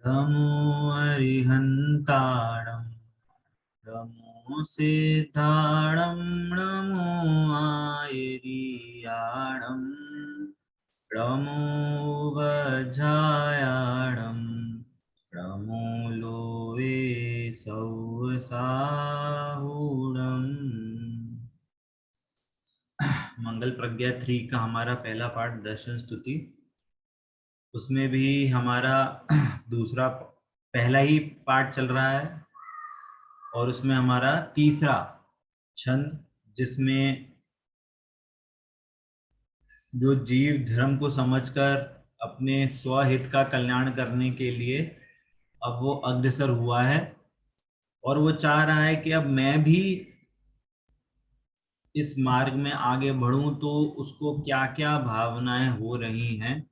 नमो अरिहन्ताणं नमो सिद्धाणं नमो आयर्याणं नमो वज्रायाणं नमो Lowe सौसाहुणम्। मंगल प्रज्ञा 3 का हमारा पहला पाठ दर्शन स्तुति, उसमें भी हमारा दूसरा पहला ही पाठ चल रहा है और उसमें हमारा तीसरा छंद, जिसमें जो जीव धर्म को समझकर अपने स्वहित का कल्याण करने के लिए अब वो अग्रसर हुआ है और वो चाह रहा है कि अब मैं भी इस मार्ग में आगे बढ़ूं, तो उसको क्या क्या भावनाएं हो रही हैं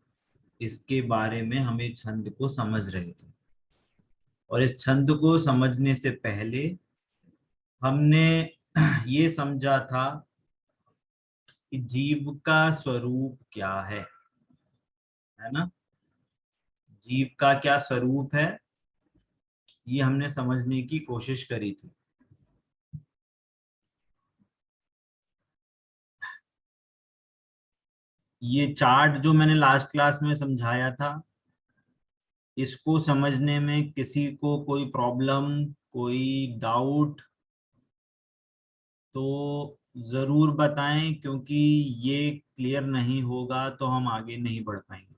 इसके बारे में हम इस छंद को समझ रहे थे। और इस छंद को समझने से पहले हमने ये समझा था कि जीव का स्वरूप क्या है ना। जीव का क्या स्वरूप है, ये हमने समझने की कोशिश करी थी। ये चार्ट जो मैंने लास्ट क्लास में समझाया था, इसको समझने में किसी को कोई प्रॉब्लम, कोई डाउट तो जरूर बताएं, क्योंकि ये क्लियर नहीं होगा तो हम आगे नहीं बढ़ पाएंगे।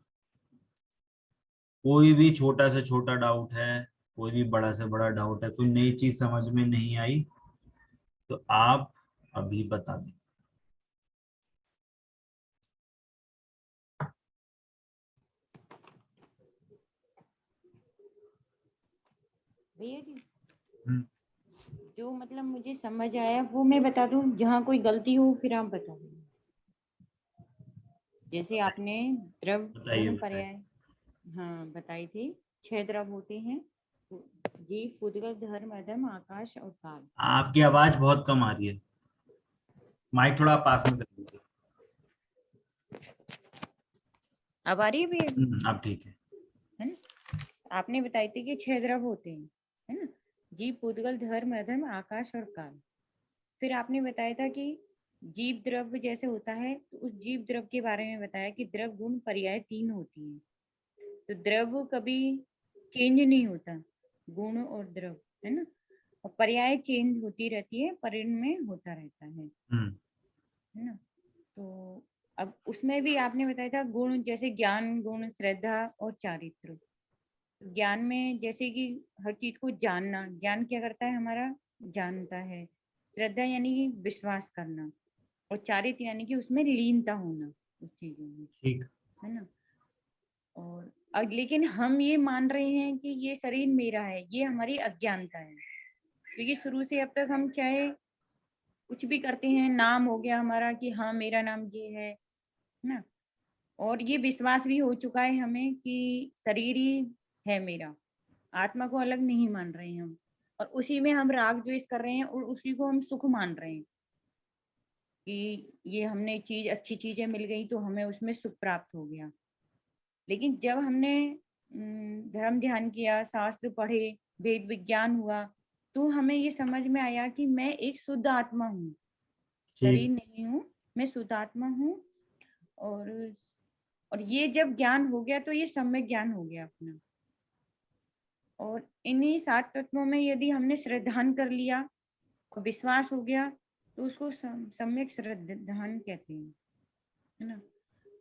कोई भी छोटा से छोटा डाउट है, कोई भी बड़ा से बड़ा डाउट है, कोई नई चीज समझ में नहीं आई तो आप अभी बता दें। भैया जी, हम्म, जो मतलब मुझे समझ आया वो मैं बता दूं, जहाँ कोई गलती हो फिर आप बता दो। जैसे आपने द्रव बताइए गुण बताइए। पर्याय हाँ बताई थी। 6 द्रव होते हैं, जीव, पूतगल, धर्म, अधर्म, आकाश और काल। आपकी आवाज बहुत कम आ रही है, माइक थोड़ा पास में कर लीजिए। अब आ रही है भैया? अब ठीक है ना। आपने बताई थी कि 6 द्रव होते हैं, है ना। जीव, पूतगल, धर्म, अधर्म, आकाश और काल। फिर आपने बताया था कि जीव द्रव्य जैसे होता है, तो उस जीव द्रव्य के बारे में बताया कि द्रव गुण पर्याय 3 होती है। तो द्रव कभी चेंज नहीं होता, गुण और द्रव, है ना। और पर्याय चेंज होती रहती है, परिण में होता रहता है। है ना। तो अब उसमें भी आपने बताया था गुण, जैसे ज्ञान गुण, श्रद्धा और चारित्र। ज्ञान में जैसे कि हर चीज को जानना, ज्ञान क्या करता है हमारा, जानता है। श्रद्धा यानी कि विश्वास करना, और चारित्र यानी कि उसमें लीनता होना उस चीजों में, ठीक। है ना। और अब लेकिन हम ये मान रहे हैं कि ये शरीर मेरा है, ये हमारी अज्ञानता है। क्योंकि शुरू से अब तक हम चाहे कुछ भी करते हैं, नाम हो गया हमारा कि हाँ मेरा नाम ये है ना। और ये विश्वास भी हो चुका है हमें कि शरीर ही है मेरा, आत्मा को अलग नहीं मान रहे हैं हम। और उसी में हम राग द्वेष कर रहे हैं और उसी को हम सुख मान रहे हैं कि ये हमने चीज, अच्छी चीजें मिल गई तो हमें उसमें सुख प्राप्त हो गया। लेकिन जब हमने धर्म ध्यान किया, शास्त्र पढ़े, वेद विज्ञान हुआ, तो हमें ये समझ में आया कि मैं एक शुद्ध आत्मा हूँ, शरीर ठीक। नहीं हूँ, मैं शुद्ध आत्मा हूँ। और और ये जब ज्ञान हो गया तो ये सम्यक ज्ञान हो गया अपना। और इन्हीं 7 तत्वों में यदि हमने श्रद्धान कर लिया और विश्वास हो गया, तो उसको सम्यक श्रद्धान कहते हैं, है ना।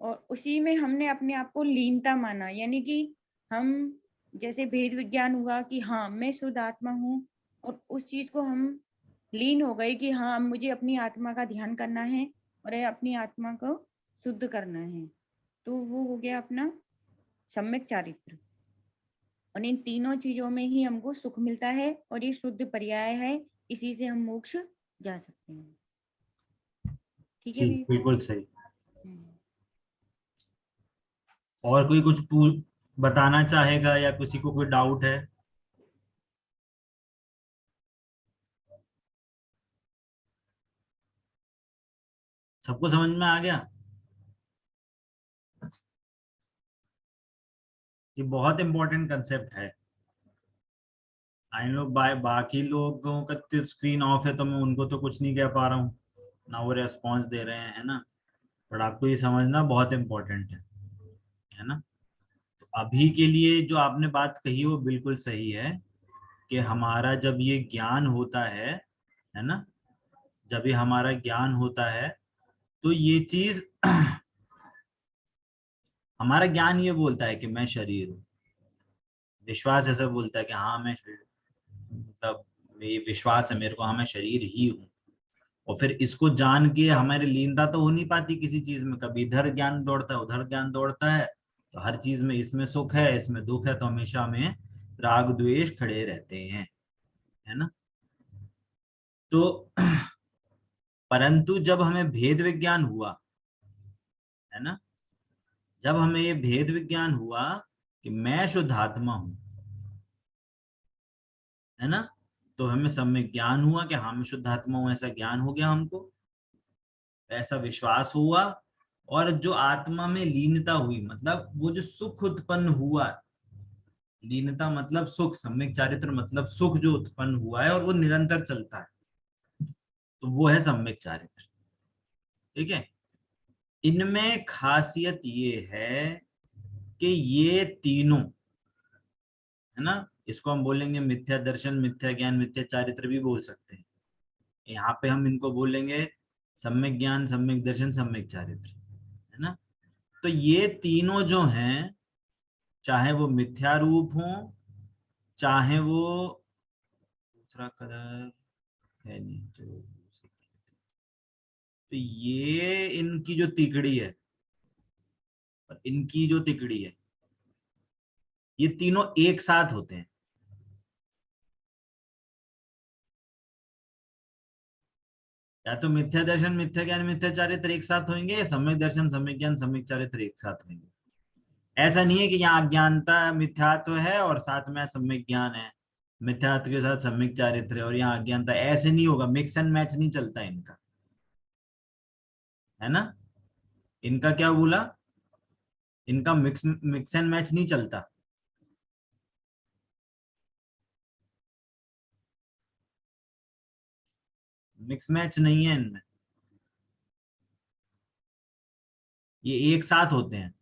और उसी में हमने अपने आप को लीनता माना, यानी कि हम, जैसे भेद विज्ञान हुआ कि हाँ मैं शुद्ध आत्मा हूँ, और उस चीज को हम लीन हो गए कि हाँ अब मुझे अपनी आत्मा का ध्यान करना है और अपनी आत्मा को शुद्ध करना है। तो वो हो गया अपना सम्यक चारित्र। और इन तीनों चीजों में ही हमको सुख मिलता है, और ये शुद्ध पर्याय है, इसी से हम मोक्ष जा सकते हैं। ठीक है ठीक, भैया। बिल्कुल सही। हम्म। और कोई कुछ बताना चाहेगा या किसी को कोई डाउट है? सबको समझ में आ गया? ये बहुत इंपॉर्टेंट कंसेप्ट है। आई नो, बाकी लोगों का तो स्क्रीन ऑफ है तो मैं उनको तो कुछ नहीं कह पा रहा हूँ, ना वो रेस्पॉन्स दे रहे हैं, है ना। बट आपको ये समझना बहुत इम्पोर्टेंट है ना। तो अभी के लिए जो आपने बात कही वो बिल्कुल सही है, कि हमारा जब ये ज्ञान होता है ना, जब ये हमारा ज्ञान होता है तो ये चीज हमारा ज्ञान ये बोलता है कि मैं शरीर हूँ, विश्वास ऐसा बोलता है कि हाँ मैं मतलब ये विश्वास है मेरे को, हाँ मैं शरीर ही हूँ। और फिर इसको जान के हमारी लीनता तो हो नहीं पाती किसी चीज में, कभी इधर ज्ञान दौड़ता है उधर ज्ञान दौड़ता है, तो हर चीज में इसमें सुख है इसमें दुख है, तो हमेशा हमें राग द्वेष खड़े रहते हैं, है ना। तो परंतु जब हमें भेद विज्ञान हुआ, है ना, जब हमें ये भेद विज्ञान हुआ कि मैं शुद्ध आत्मा हूं, है ना, तो हमें सम्यक ज्ञान हुआ कि हाँ मैं शुद्ध आत्मा हूं, ऐसा ज्ञान हो गया हमको, ऐसा विश्वास हुआ। और जो आत्मा में लीनता हुई, मतलब वो जो सुख उत्पन्न हुआ, लीनता मतलब सुख, सम्यक चारित्र मतलब सुख जो उत्पन्न हुआ है और वो निरंतर चलता है, तो वो है सम्यक चारित्र। ठीक है। इनमें खासियत ये है कि ये तीनों, है ना, इसको हम बोलेंगे मिथ्या दर्शन, मिथ्या ज्ञान, मिथ्या चारित्र भी बोल सकते हैं। यहाँ पे हम इनको बोलेंगे सम्यक ज्ञान, सम्यक दर्शन, सम्यक चारित्र, है ना। तो ये तीनों जो हैं, चाहे वो मिथ्या रूप हो, चाहे वो दूसरा कलर है नहीं जो, तो ये इनकी जो तिकड़ी है और इनकी जो तिकड़ी है, ये तीनों एक साथ होते हैं। या तो मिथ्या दर्शन, मिथ्या ज्ञान, मिथ्या चारित्र एक साथ होंगे, या सम्यक दर्शन, सम्यक ज्ञान, सम्यक चारित्र एक साथ होंगे। ऐसा नहीं है कि यहाँ अज्ञानता मिथ्यात्व है और साथ में सम्यक ज्ञान है, मिथ्यात्व के साथ सम्यक चारित्र है और यहाँ अज्ञानता, ऐसे नहीं होगा, मिक्स एंड मैच नहीं चलता इनका, है ना। इनका क्या बोला, इनका मिक्स मिक्स एंड मैच नहीं चलता। मिक्स मैच नहीं है इनमें, ये एक साथ होते हैं।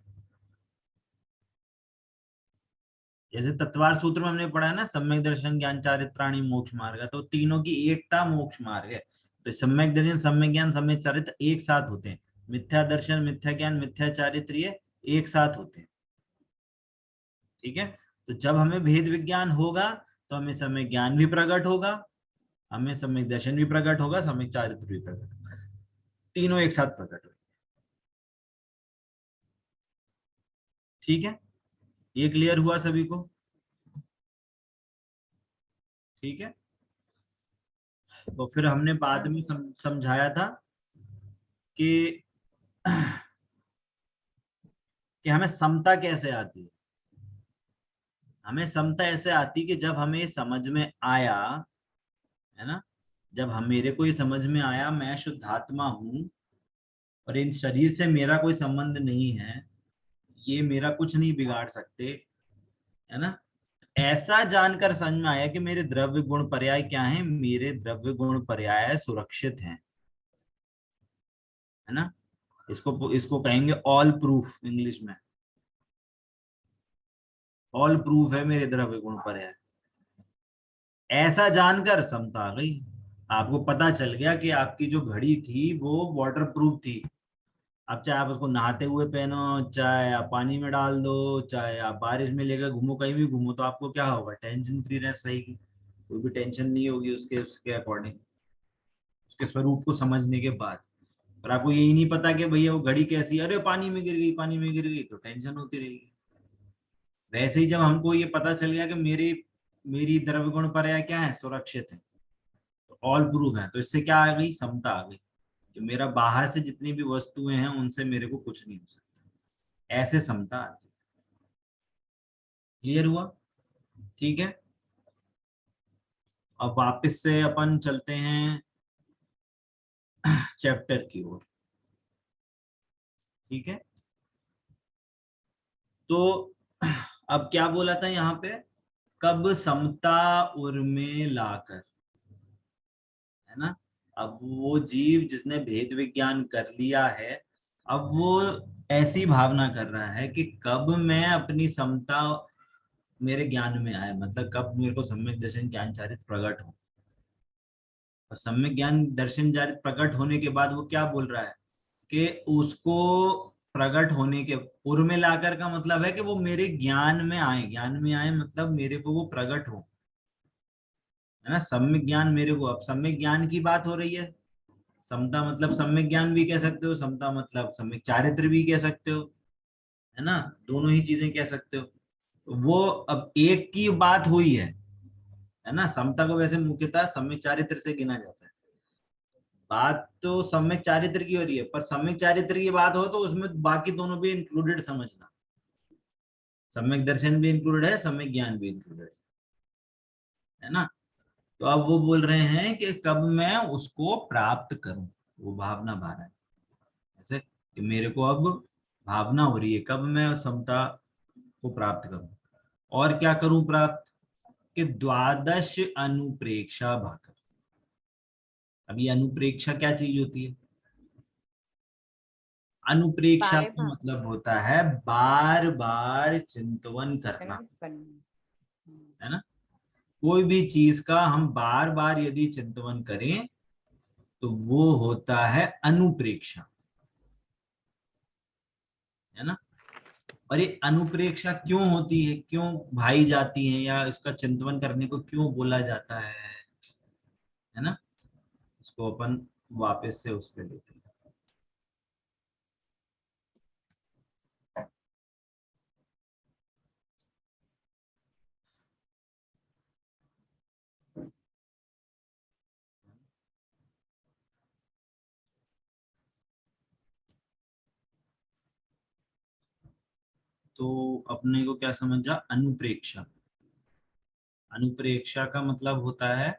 जैसे तत्वार सूत्र में हमने पढ़ा है ना, सम्यक दर्शन ज्ञान चारित्राणी मोक्ष मार्ग है, तो तीनों की एकता मोक्ष मार्ग है। तो सम्यक दर्शन, सम्यक ज्ञान, सम्यक चारित्र एक साथ होते हैं, मिथ्या दर्शन, मिथ्या ज्ञान, मिथ्या चारित्र ये एक साथ होते हैं। ठीक है। तो जब हमें भेद विज्ञान होगा तो हमें सम्यक ज्ञान भी प्रकट होगा, हमें सम्यक दर्शन भी प्रकट होगा, सम्यक चारित्र भी प्रकट होगा, तीनों एक साथ प्रकट होगा। ठीक है, ये क्लियर हुआ सभी को। ठीक है। तो फिर हमने बाद में समझाया था कि हमें समता कैसे आती है। हमें समता ऐसे आती कि जब हमें समझ में आया, है ना, जब हम मेरे को ये समझ में आया मैं शुद्धात्मा हूं और इन शरीर से मेरा कोई संबंध नहीं है, ये मेरा कुछ नहीं बिगाड़ सकते, है ना। ऐसा जानकर समझ में आया कि मेरे द्रव्य गुण पर्याय क्या है, मेरे द्रव्य गुण पर्याय सुरक्षित हैं, है ना। इसको इसको कहेंगे ऑल प्रूफ इंग्लिश में, ऑल प्रूफ है मेरे द्रव्य गुण पर्याय। ऐसा जानकर समता आ गई, आपको पता चल गया कि आपकी जो घड़ी थी वो वाटर प्रूफ थी। अब चाहे आप उसको नहाते हुए पहनो, चाहे आप पानी में डाल दो, चाहे आप बारिश में लेकर घूमो, कहीं भी घूमो, तो आपको क्या होगा, टेंशन फ्री रह सही, कोई भी टेंशन नहीं होगी उसके उसके अकॉर्डिंग, उसके स्वरूप को समझने के बाद। पर आपको यही नहीं पता कि भैया वो घड़ी कैसी है, अरे पानी में गिर गई, पानी में गिर गई, तो टेंशन होती रहेगी। वैसे ही जब हमको ये पता चल गया कि मेरी मेरी द्रव्य गुण पर्याय क्या है, सुरक्षित है, तो ऑल प्रूफ है, तो इससे क्या आ गई, समता आ गई, कि मेरा बाहर से जितनी भी वस्तुएं हैं उनसे मेरे को कुछ नहीं हो सकता, ऐसे समता आती है। क्लियर हुआ। ठीक है। अब वापस से अपन चलते हैं चैप्टर की ओर। ठीक है। तो अब क्या बोला था यहाँ पे, कब समता उर में लाकर, है ना। अब वो जीव जिसने भेद विज्ञान कर लिया है, अब वो ऐसी भावना कर रहा है कि कब मैं अपनी समता मेरे ज्ञान में आए, मतलब कब मेरे को सम्यक दर्शन ज्ञान चारित प्रकट हो। और सम्यक ज्ञान दर्शन चारित प्रकट होने के बाद वो क्या बोल रहा है कि उसको प्रकट होने के पूर्व में लाकर का मतलब है कि वो मेरे ज्ञान में आए, ज्ञान में आए मतलब मेरे को वो प्रकट हो, है ना। सम्यक ज्ञान मेरे को, अब सम्यक ज्ञान की बात हो रही है। समता मतलब सम्यक ज्ञान भी कह सकते हो, समता मतलब सम्यक चारित्र भी कह सकते हो, है ना। दोनों ही चीजें कह सकते हो। वो अब एक की बात हुई है ना। समता को वैसे मुख्यतः सम्यक चारित्र से गिना जाता है। बात तो सम्यक चारित्र की हो रही है, पर सम्यक चारित्र की बात हो तो उसमें बाकी दोनों भी इंक्लूडेड समझना। सम्यक दर्शन भी इंक्लूडेड है, सम्यक ज्ञान भी इंक्लूडेड है ना। तो अब वो बोल रहे हैं कि कब मैं उसको प्राप्त करूं, वो भावना भा रहा है ऐसे कि मेरे को अब भावना हो रही है कब मैं उस समता को प्राप्त करूं। और क्या करूं प्राप्त, कि द्वादश अनुप्रेक्षा भाकर। अब ये अनुप्रेक्षा क्या चीज होती है? अनुप्रेक्षा बारे का बार मतलब होता है बार बार चिंतवन करना, करना। है ना। कोई भी चीज का हम बार बार यदि चिंतवन करें तो वो होता है अनुप्रेक्षा, है ना। और ये अनुप्रेक्षा क्यों होती है, क्यों भाई जाती है, या इसका चिंतवन करने को क्यों बोला जाता है ना। इसको अपन वापस से उस पे लेते हैं। तो अपने को क्या समझा, अनुप्रेक्षा। अनुप्रेक्षा का मतलब होता है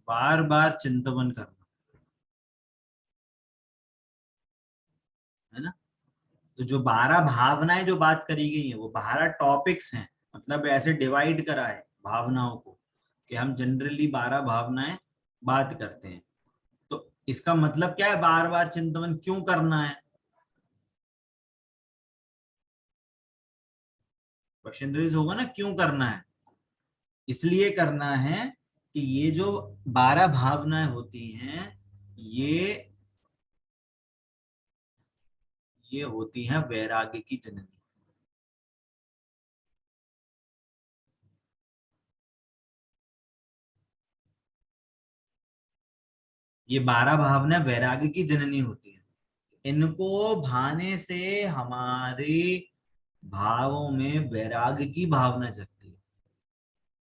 बार बार चिंतवन करना, है ना। तो जो 12 भावनाएं जो बात करी गई है वो 12 टॉपिक्स हैं, मतलब ऐसे डिवाइड करा है भावनाओं को कि हम जनरली 12 भावनाएं बात करते हैं। तो इसका मतलब क्या है, बार बार चिंतवन क्यों करना है? क्वेश्चन रेज होगा ना, क्यों करना है? इसलिए करना है कि ये जो 12 भावनाएं होती हैं, ये ये होती हैं वैराग्य की जननी। ये 12 भावनाएं वैराग्य की जननी होती हैं। इनको भाने से हमारे भावों में वैराग्य की भावना जगती है।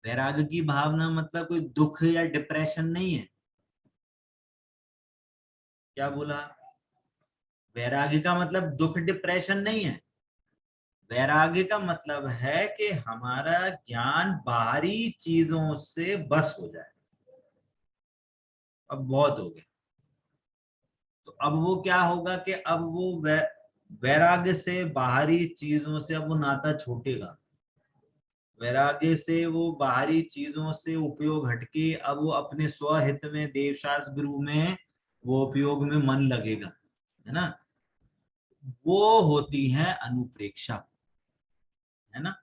वैराग्य की भावना मतलब कोई दुख या डिप्रेशन नहीं है। क्या बोला? वैराग्य का मतलब दुख डिप्रेशन नहीं है। वैराग्य का मतलब है कि हमारा ज्ञान बाहरी चीजों से बस हो जाए, अब बहुत हो गया। तो अब वो क्या होगा कि अब वो वैराग्य से बाहरी चीजों से अब वो नाता छूटेगा। वैराग्य से वो बाहरी चीजों से उपयोग हटके अब वो अपने स्वहित में देवशास्त्र गुरु में वो उपयोग में मन लगेगा, है ना। वो होती है अनुप्रेक्षा, है ना।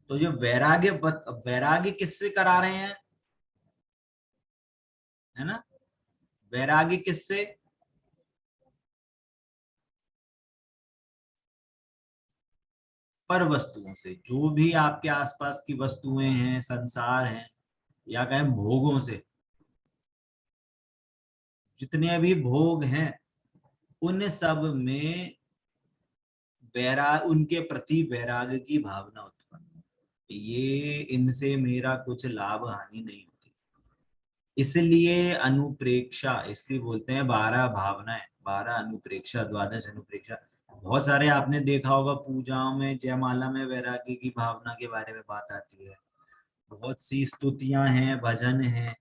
तो जो वैराग्य किससे करा रहे हैं, है ना। वैराग्य किससे? पर वस्तुओं से, जो भी आपके आसपास की वस्तुएं हैं, संसार हैं, या कहें भोगों से। जितने भी भोग हैं उन सब में उनके प्रति वैराग्य की भावना उत्पन्न हो। ये इनसे मेरा कुछ लाभ हानि नहीं होती, इसलिए अनुप्रेक्षा, इसलिए बोलते हैं 12 भावनाएं, 12 अनुप्रेक्षा, द्वादश अनुप्रेक्षा। बहुत सारे आपने देखा होगा पूजाओं में, जयमाला में वैराग्य की भावना के बारे में बात आती है। बहुत सी स्तुतियां हैं, भजन हैं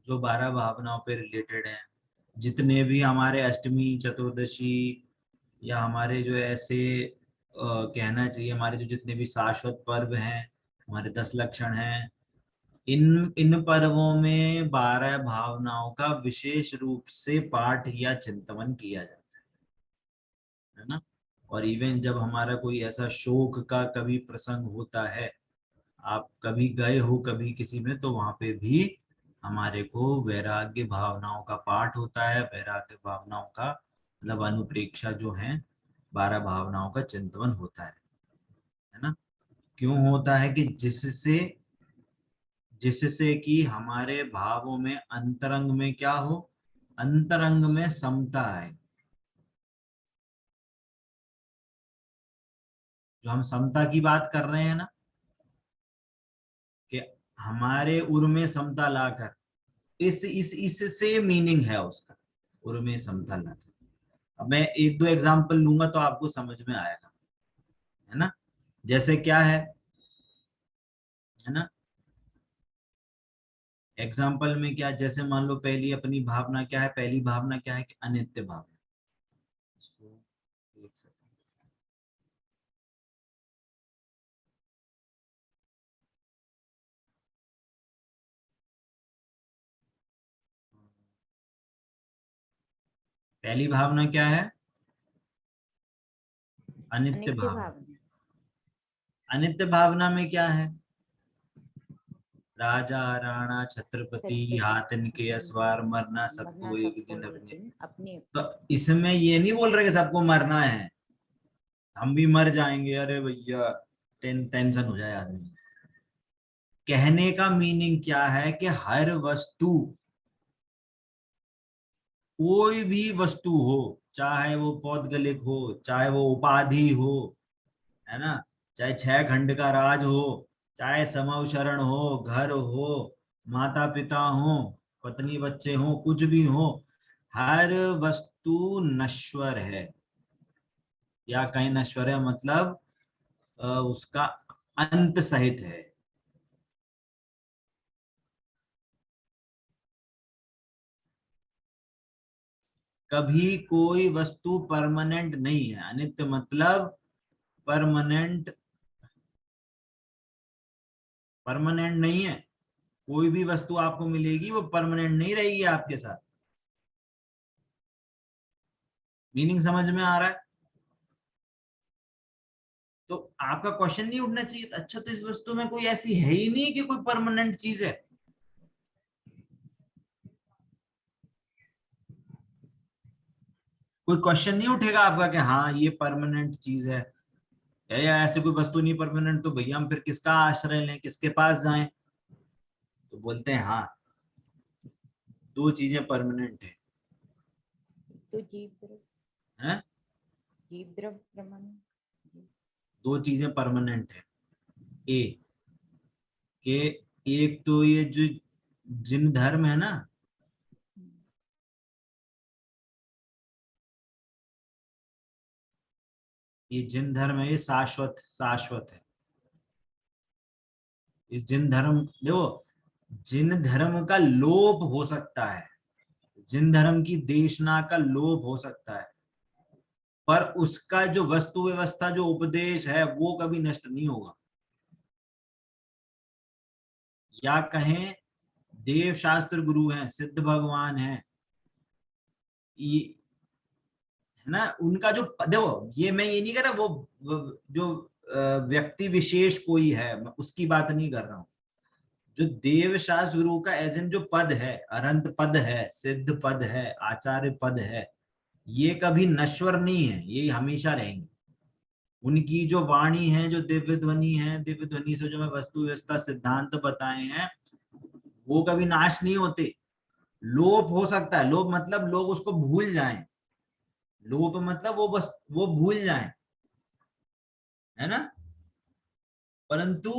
जो 12 भावनाओं पे रिलेटेड हैं। जितने भी हमारे अष्टमी चतुर्दशी या हमारे जो ऐसे कहना चाहिए हमारे जो जितने भी शाश्वत पर्व हैं, हमारे 10 लक्षण हैं, इन इन पर्वों में 12 भावनाओं का विशेष रूप से पाठ या चिंतन किया जाता है ना। और इवन जब हमारा कोई ऐसा शोक का कभी प्रसंग होता है, आप कभी गए हो कभी किसी में, तो वहां पे भी हमारे को वैराग्य भावनाओं का पाठ होता है, वैराग्य भावनाओं का मतलब अनुप्रेक्षा जो है, 12 भावनाओं का चिंतन होता है ना। क्यों होता है कि जिससे जिससे कि हमारे भावों में अंतरंग में क्या हो, अंतरंग में समता है। जो हम समता की बात कर रहे हैं ना, कि हमारे उर में समता लाकर, इस इससे मीनिंग है उसका, उर में समता लाकर। अब मैं एक दो एग्जांपल लूंगा तो आपको समझ में आएगा, है ना। जैसे क्या है ना, एग्जाम्पल में क्या, जैसे मान लो पहली अपनी भावना क्या है, पहली भावना क्या है कि अनित्य भावना। इसको देख सकते हैं। पहली भावना क्या है, अनित्य अनित्य भावना। भावना। अनित्य भावना में क्या है, राजा राणा छत्रपति छत्रपति हाथ इनके असवार, मरना मरना सबको एक सबको दिन एक अपने। दिन अपने तो अपने। इसमें ये नहीं बोल रहे कि सबको मरना है, हम भी मर जाएंगे, अरे भैया टेंशन हो जाए आदमी। कहने का मीनिंग क्या है कि हर वस्तु, कोई भी वस्तु हो, चाहे वो पौद्गलिक हो, चाहे वो उपाधि हो, है ना, चाहे 6 खंड का राज हो, चाहे समव शरण हो, घर हो, माता पिता हो, पत्नी बच्चे हो, कुछ भी हो, हर वस्तु नश्वर है। या कहीं नश्वर है मतलब उसका अंत सहित है। कभी कोई वस्तु परमानेंट नहीं है, अनित्य मतलब परमानेंट, परमानेंट नहीं है। कोई भी वस्तु आपको मिलेगी वो परमानेंट नहीं रहेगी आपके साथ। मीनिंग समझ में आ रहा है। तो आपका क्वेश्चन नहीं उठना चाहिए, अच्छा तो इस वस्तु में कोई ऐसी है ही नहीं कि कोई परमानेंट चीज है। कोई क्वेश्चन नहीं उठेगा आपका कि हाँ ये परमानेंट चीज है, या ऐसी कोई वस्तु नहीं परमानेंट, तो भैया हम फिर किसका आश्रय लें, किसके पास जाएं। तो बोलते हैं हाँ, दो चीजें परमानेंट तो जीव द्रव्य, हैं, जीव द्रव्य प्रमाण। दो चीजें परमानेंट है। ए के एक तो ये जो जिन धर्म है ना, ये जिन धर्म है ये शाश्वत शाश्वत है। इस जिन धर्म देखो, जिन धर्म का लोप हो सकता है, जिन धर्म की देशना का लोप हो सकता है, पर उसका जो वस्तु व्यवस्था जो उपदेश है वो कभी नष्ट नहीं होगा। या कहें देव शास्त्र गुरु हैं, सिद्ध भगवान हैं, ये है ना, उनका जो देखो, ये मैं ये नहीं कर रहा वो जो व्यक्ति विशेष कोई है, मैं उसकी बात नहीं कर रहा हूं। जो देव शास्त्र गुरु का एज इन जो पद है, अनंत पद है, सिद्ध पद है, आचार्य पद है, ये कभी नश्वर नहीं है, ये हमेशा रहेंगे। उनकी जो वाणी है, जो दिव्य ध्वनि है, दिव्य ध्वनि से जो मैं वस्तु व्यवस्था सिद्धांत बताए हैं, वो कभी नाश नहीं होते। लोप हो सकता है, लोप मतलब लोग उसको भूल जाएं, लोप मतलब वो बस वो भूल जाएं, है ना। परंतु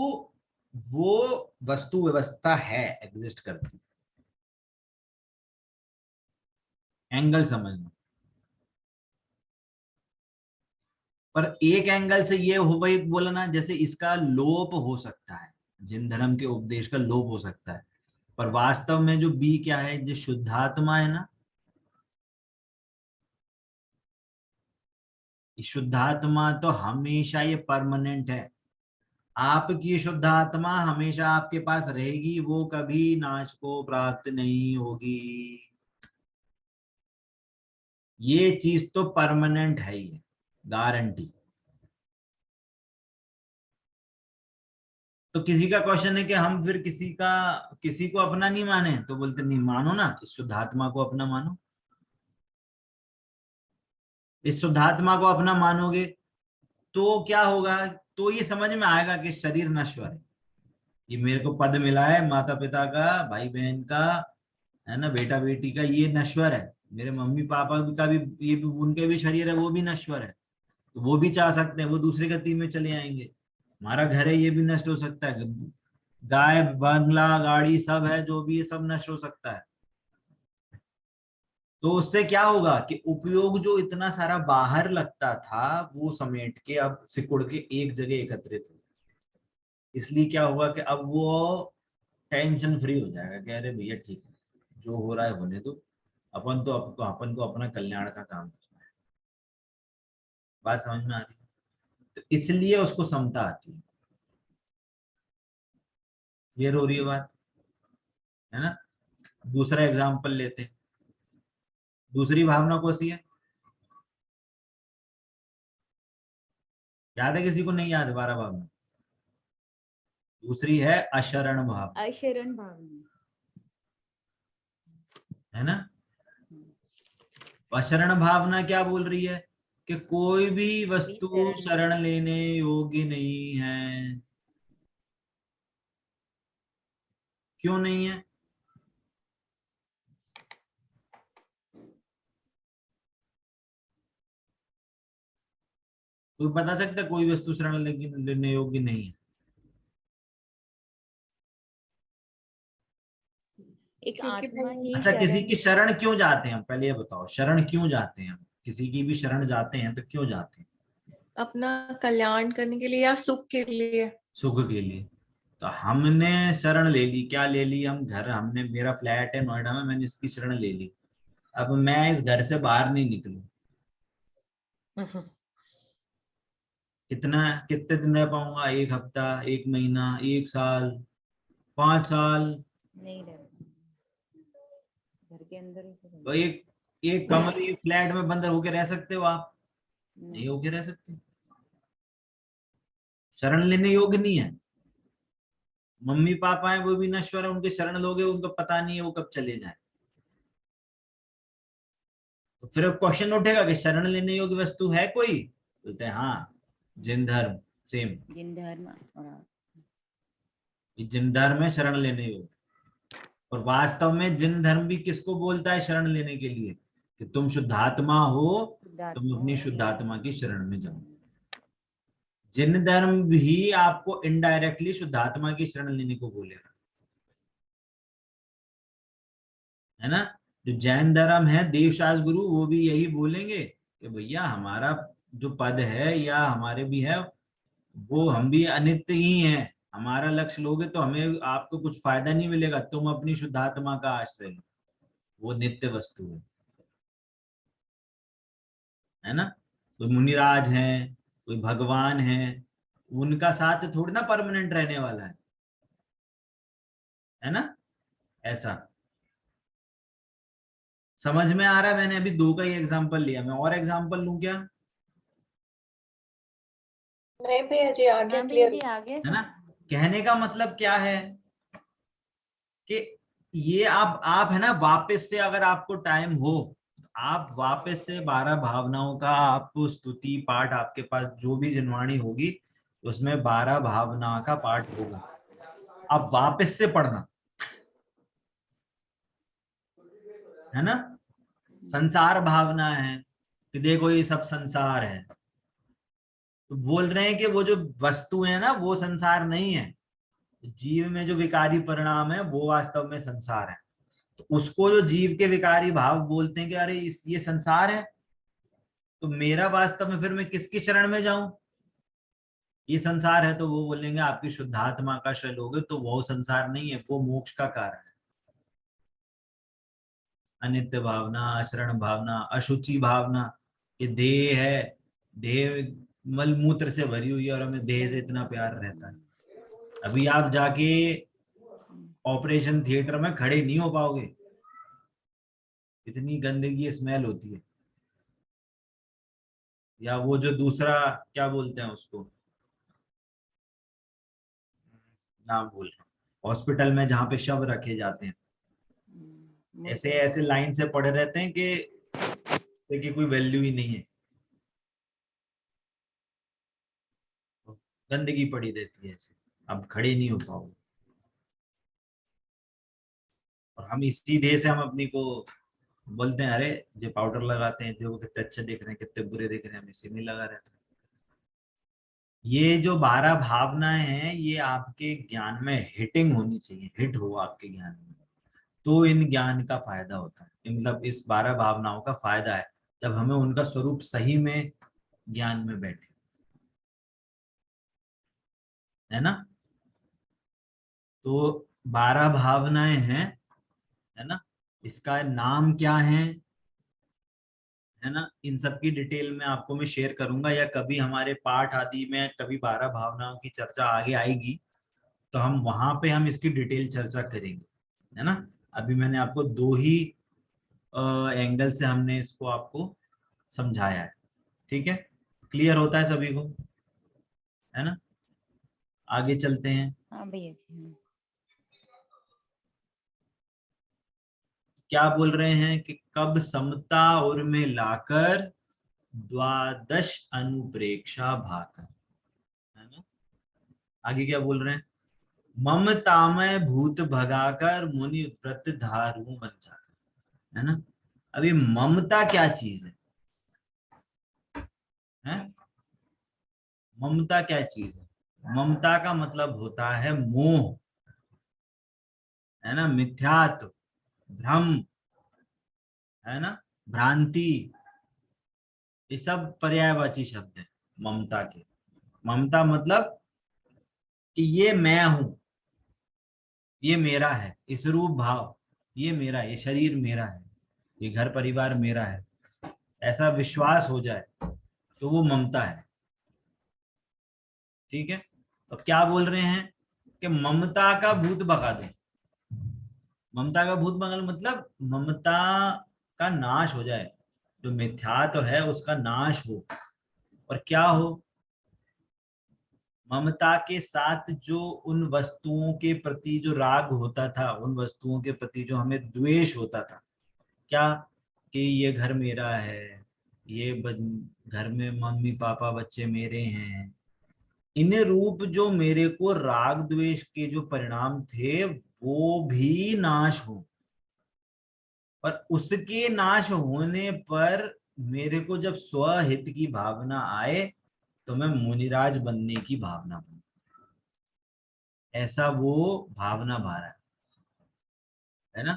वो वस्तु व्यवस्था है, एग्जिस्ट करती। एंगल समझना। पर एक एंगल से ये हो वही बोला ना, जैसे इसका लोप हो सकता है, जिन धर्म के उपदेश का लोप हो सकता है, पर वास्तव में जो बी क्या है, जो शुद्धात्मा है ना, शुद्धात्मा तो हमेशा ये परमानेंट है। आपकी शुद्ध आत्मा हमेशा आपके पास रहेगी, वो कभी नाश को प्राप्त नहीं होगी। ये चीज तो परमानेंट है ही, गारंटी। तो किसी का क्वेश्चन है कि हम फिर किसी को अपना नहीं माने, तो बोलते नहीं मानो ना, इस शुद्धात्मा को अपना मानो। इस शुद्धात्मा को अपना मानोगे तो क्या होगा, तो ये समझ में आएगा कि शरीर नश्वर है। ये मेरे को पद मिला है माता पिता का, भाई बहन का, है ना, बेटा बेटी का, ये नश्वर है। मेरे मम्मी पापा का भी, ये भी उनके भी शरीर है, वो भी नश्वर है। तो वो भी चाह सकते हैं वो दूसरे गति में चले आएंगे। हमारा घर है, ये भी नष्ट हो सकता है। गाय बंगला गाड़ी सब है, जो भी ये सब नष्ट हो सकता है। तो उससे क्या होगा कि उपयोग जो इतना सारा बाहर लगता था, वो समेट के अब सिकुड़ के एक जगह एकत्रित हो। इसलिए क्या होगा कि अब वो टेंशन फ्री हो जाएगा, कह रहे भैया ठीक है, जो हो रहा है होने दो, अपन को अपना कल्याण का काम करना है। बात समझ में आ रही है? तो इसलिए उसको समता आती है। क्लियर हो रही है बात, है ना? दूसरा एग्जाम्पल लेते हैं। दूसरी भावना कौन सी है, याद है किसी को? नहीं याद? 12 भावना। दूसरी है अशरण भावना, अशरण भावना, है ना? अशरण भावना क्या बोल रही है कि कोई भी वस्तु शरण लेने योग्य नहीं है। क्यों नहीं है? कोई बता सकता है कोई वस्तु शरण लेने योग्य नहीं है? एक आत्मा ही अच्छा, किसी शरण। की शरण क्यों जाते हैं हम, पहले ये बताओ, शरण क्यों जाते हैं हम? किसी की भी शरण जाते हैं तो क्यों जाते हैं? अपना कल्याण करने के लिए या सुख के लिए। सुख के लिए। तो हमने शरण ले ली, क्या ले ली? हम घर, हमने, मेरा फ्लैट है नोएडा में, मैंने इसकी शरण ले ली। अब मैं इस घर से बाहर नहीं निकलूं, कितने दिन रह पाऊंगा? एक हफ्ता, एक महीना, एक साल, 5 साल? नहीं रह, घर के अंदर ही तो तो रहेंगे। एक एक कमरे, एक फ्लैट में बंद होके रह सकते हो आप? नहीं नहीं। होके रह सकते। शरण लेने योग्य नहीं है। मम्मी पापा है वो भी नश्वर है, उनके शरण लोगे उनको पता नहीं है वो कब चले जाए। तो फिर अब क्वेश्चन उठेगा कि शरण लेने योग्य वस्तु है कोई? बोलते हैं हाँ, जिन धर्म, सेम। जिन धर्म और जिन धर्म है शरण लेने योग्य। और वास्तव में जिन धर्म भी किसको बोलता है शरण लेने के लिए? कि तुम शुद्धात्मा हो, तुम शुद्धात्मा अपनी हो। शुद्धात्मा की शरण में जाओ। जिन धर्म भी आपको इनडायरेक्टली शुद्धात्मा की शरण लेने को बोलेगा, है ना? जो जैन धर्म है, देवशास गुरु, वो भी यही बोलेंगे कि भैया हमारा जो पद है या हमारे भी है, वो हम भी अनित्य ही हैं। हमारा लक्ष्य लोगे तो हमें, आपको कुछ फायदा नहीं मिलेगा, तुम अपनी शुद्धात्मा का आश्रय लो, वो नित्य वस्तु है ना? कोई मुनिराज है, कोई भगवान है, उनका साथ थोड़ी ना परमानेंट रहने वाला है ना? ऐसा समझ में आ रहा है? मैंने अभी 2 का ही एग्जांपल लिया, मैं और एग्जांपल लूं क्या? नहीं भैया जी, आ गया हाँ भैया क्लियर। जी आ गया है ना? सब। कहने का मतलब क्या है कि ये आप है ना, वापस से अगर आपको टाइम हो, आप वापस से 12 भावनाओं का, आप स्तुति पाठ आपके पास जो भी जिनवाणी होगी, उसमें 12 भावना का पाठ होगा, आप वापस से पढ़ना, है ना? संसार भावना है कि देखो ये सब संसार है, तो बोल रहे हैं कि वो जो वस्तु है ना, वो संसार नहीं है। जीव में जो विकारी परिणाम है वो वास्तव में संसार है। तो उसको जो जीव के विकारी भाव बोलते हैं कि अरे ये संसार है, तो मेरा वास्तव में फिर मैं किसकी शरण में जाऊं? ये संसार है, तो वो बोलेंगे आपकी शुद्धात्मा का शय लोगे तो वो संसार नहीं है, वो मोक्ष का कारण है। अनित्य भावना, आचरण भावना, अशुचि भावना, ये देह है, देह मल मूत्र से भरी हुई है और हमें देह से इतना प्यार रहता है। अभी आप जाके ऑपरेशन थिएटर में खड़े नहीं हो पाओगे, इतनी गंदगी स्मेल होती है। या वो जो दूसरा क्या बोलते हैं उसको, नाम भूल रहा हूँ, हॉस्पिटल में जहाँ पे शव रखे जाते हैं, ऐसे ऐसे लाइन से पड़े रहते हैं कि देखिए कोई वैल्यू ही नहीं है, गंदगी पड़ी रहती है ऐसे, अब खड़े नहीं हो पाओगे। और हम इसी देह से हम अपनी को बोलते हैं, अरे जो पाउडर लगाते हैं देखो कितने अच्छे दिख रहे हैं, कितने बुरे दिख रहे हैं, हम इसी में लगा रहते हैं। ये जो 12 भावनाएं हैं ये आपके ज्ञान में हिटिंग होनी चाहिए, हिट हो आपके ज्ञान में, तो इन ज्ञान का फायदा होता है। मतलब इस 12 भावनाओं का फायदा है जब हमें उनका स्वरूप सही में ज्ञान में बैठे, है ना। तो 12 भावनाएं हैं, है ना। इसका नाम क्या है ना, इन सब की डिटेल में आपको मैं शेयर करूंगा, या कभी हमारे पाठ आदि में कभी 12 भावनाओं की चर्चा आगे आएगी तो हम वहां पे हम इसकी डिटेल चर्चा करेंगे, है ना। अभी मैंने आपको दो ही एंगल से हमने इसको आपको समझाया है, ठीक है। क्लियर होता है सभी को, है ना। आगे चलते हैं। हाँ भैया जी, हाँ। क्या बोल रहे हैं कि कब समता और में लाकर द्वादश अनुप्रेक्षा भाकर, है ना। आगे क्या बोल रहे हैं, ममतामय भूत भगाकर मुनि व्रत धारू बन जाकर, है ना। अभी ममता क्या चीज है? ममता क्या चीज है? ममता का मतलब होता है मोह, है ना, मिथ्यात्व, भ्रम, है ना, भ्रांति। ये सब पर्यायवाची शब्द है ममता के। ममता मतलब कि ये मैं हूं, ये मेरा है, इस रूप भाव, ये मेरा, ये शरीर मेरा है, ये घर परिवार मेरा है, ऐसा विश्वास हो जाए तो वो ममता है, ठीक है। तो क्या बोल रहे हैं कि ममता का भूत भगा दो। ममता का भूत भगा मतलब ममता का नाश हो जाए, जो मिथ्यात्व है उसका नाश हो, और क्या हो, ममता के साथ जो उन वस्तुओं के प्रति जो राग होता था, उन वस्तुओं के प्रति जो हमें द्वेष होता था, क्या, कि ये घर मेरा है, ये घर में मम्मी पापा बच्चे मेरे हैं, इन रूप जो मेरे को राग द्वेष के जो परिणाम थे वो भी नाश हो। और उसके नाश होने पर मेरे को जब स्वहित की भावना आए तो मैं मुनिराज बनने की भावना बनूं, ऐसा वो भावना भारा है ना।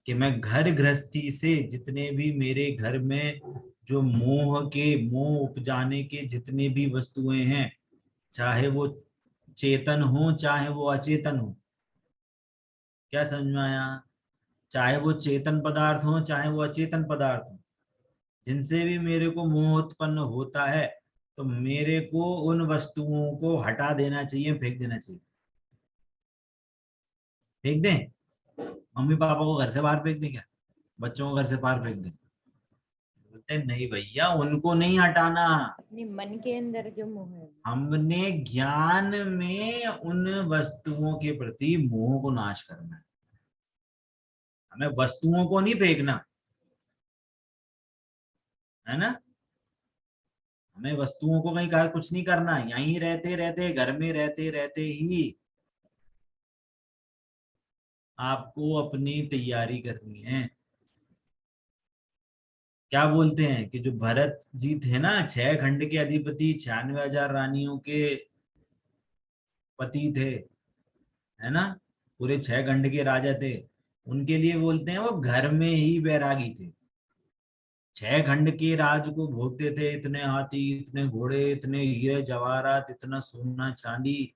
कि मैं घर गृहस्थी से जितने भी मेरे घर में जो मोह उपजाने के जितने भी वस्तुएं हैं, चाहे वो चेतन हो चाहे वो अचेतन हो, क्या समझ में आया, चाहे वो चेतन पदार्थ हो चाहे वो अचेतन पदार्थ हो, जिनसे भी मेरे को मोह उत्पन्न होता है तो मेरे को उन वस्तुओं को हटा देना चाहिए, फेंक देना चाहिए। फेंक दें, मम्मी पापा को घर से बाहर फेंक दें क्या, बच्चों को घर से बाहर फेंक दें? बोलते हैं नहीं भैया, उनको नहीं हटाना, अपने मन के अंदर जो मोह है। हमने ज्ञान में उन वस्तुओं के प्रति मोह को नाश करना है, हमें वस्तुओं को नहीं फेंकना, है ना। हमें वस्तुओं को कहीं कहा कुछ नहीं करना, यहीं रहते रहते घर में रहते रहते ही आपको अपनी तैयारी करनी है। क्या बोलते हैं कि जो भरत जी थे ना, 6 खंड के अधिपति, 96,000 रानियों के पति थे, है ना, पूरे 6 खंड के राजा थे, उनके लिए बोलते हैं वो घर में ही बैरागी थे। 6 खंड के राज को भोगते थे, इतने हाथी, इतने घोड़े, इतने हीरे जवाहरात, इतना सोना चांदी,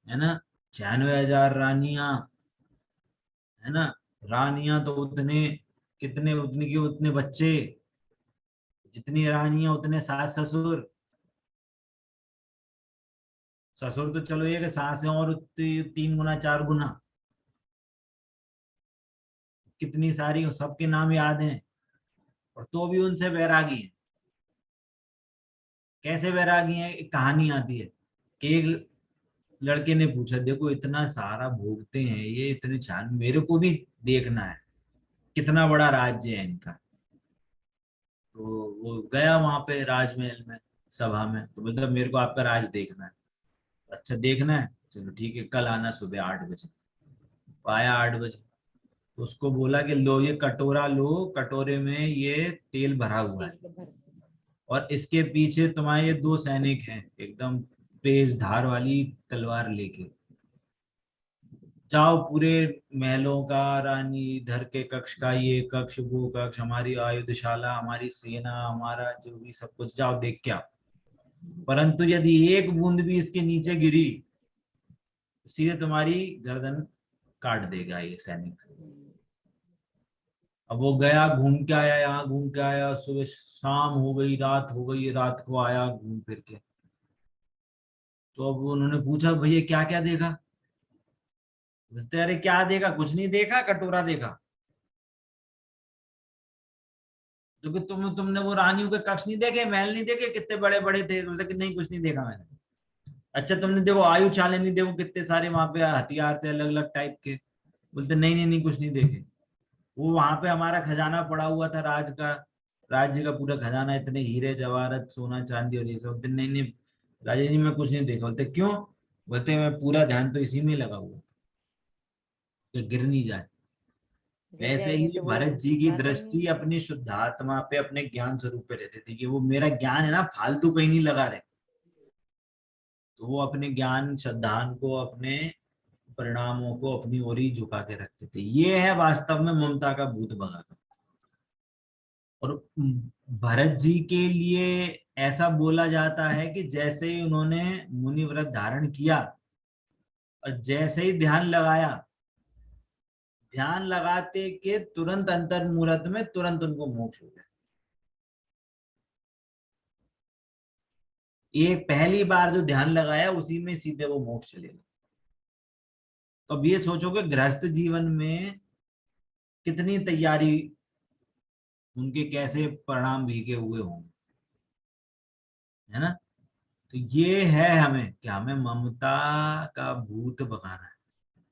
है ना, 96,000 रानियां, है ना, रानियां तो उतने, कितने उतने के उतने बच्चे, जितनी रानियां उतने सास ससुर। ससुर तो चलो एक, सासें और 3 गुना 4 गुना, कितनी सारी, सबके नाम याद हैं, और तो भी उनसे वैरागी है। कैसे वैरागी है? एक कहानी आती है कि एक लड़के ने पूछा, देखो इतना सारा भोगते हैं ये, इतने छान, मेरे को भी देखना है कितना बड़ा राज्य है इनका। तो वो गया वहां पे राजमहल में, सभा में, तो बोलता मेरे को आपका राज देखना है। अच्छा देखना है, चलो ठीक है, कल आना सुबह 8 बजे। तो आया 8 बजे, तो उसको बोला कि लो ये कटोरा लो, कटोरे में ये तेल भरा हुआ है, तेल का भर। और इसके पीछे तुम्हारे ये 2 सैनिक हैं एकदम तेज धार वाली तलवार लेके। जाओ पूरे महलों का, रानी इधर के कक्ष का, ये कक्ष वो कक्ष, हमारी आयुधशाला, हमारी सेना, हमारा जो भी सब कुछ, जाओ देख के आओ। परंतु यदि एक बूंद भी इसके नीचे गिरी तो सीधे तुम्हारी गर्दन काट देगा ये सैनिक। अब वो गया, घूम के आया, यहाँ घूम के आया, सुबह शाम हो गई, रात हो गई, रात को आया घूम फिर के। तो अब उन्होंने पूछा भैया क्या क्या देखा? बोलते अरे क्या देखा, कुछ नहीं देखा, कटोरा देखा। तो कि तुमने वो रानियों के कक्ष नहीं देखे, महल नहीं देखे, कितने बड़े बड़े थे? बोलते कि नहीं कुछ नहीं देखा मैंने। अच्छा तुमने देखो आयुशाला नहीं देखो, कितने सारे वहां पे हथियार थे अलग अलग टाइप के? बोलते नहीं नहीं नहीं कुछ नहीं देखे। वो वहां पे हमारा खजाना पड़ा हुआ था राज का, राज्य का पूरा खजाना, इतने हीरे जवाहरत सोना चांदी और ये सब। बोलते नहीं नहीं राजा जी मैं कुछ नहीं देखा। बोलते क्यों? बोलते मैं पूरा ध्यान तो इसी में लगा हुआ कि गिर नहीं जाए। गिर वैसे जाएंगे ही तो वो भरत जी की बात ही नहीं। दृष्टि अपनी शुद्धात्मा पे, अपने ज्ञान स्वरूप पे रहती थी, कि वो मेरा ज्ञान है ना फालतू कहीं नहीं लगा रहे। तो वो अपने ज्ञान श्रद्धान को, अपने परिणामों को अपनी ओर ही झुका के रखते थे। ये है वास्तव में ममता का भूत भगा कर। और भरत जी के लिए ऐसा बोला जाता है कि जैसे ही उन्होंने मुनि व्रत धारण किया और जैसे ही ध्यान लगाया, ध्यान लगाते के तुरंत अंतर मुहूर्त में तुरंत उनको मोक्ष हो गया। ये पहली बार जो ध्यान लगाया उसी में सीधे वो मोक्ष चले गए। तो अब ये सोचो कि गृहस्थ जीवन में कितनी तैयारी, उनके कैसे परिणाम भीगे हुए होंगे, है ना? तो ये है हमें कि हमें ममता का भूत भगाना है।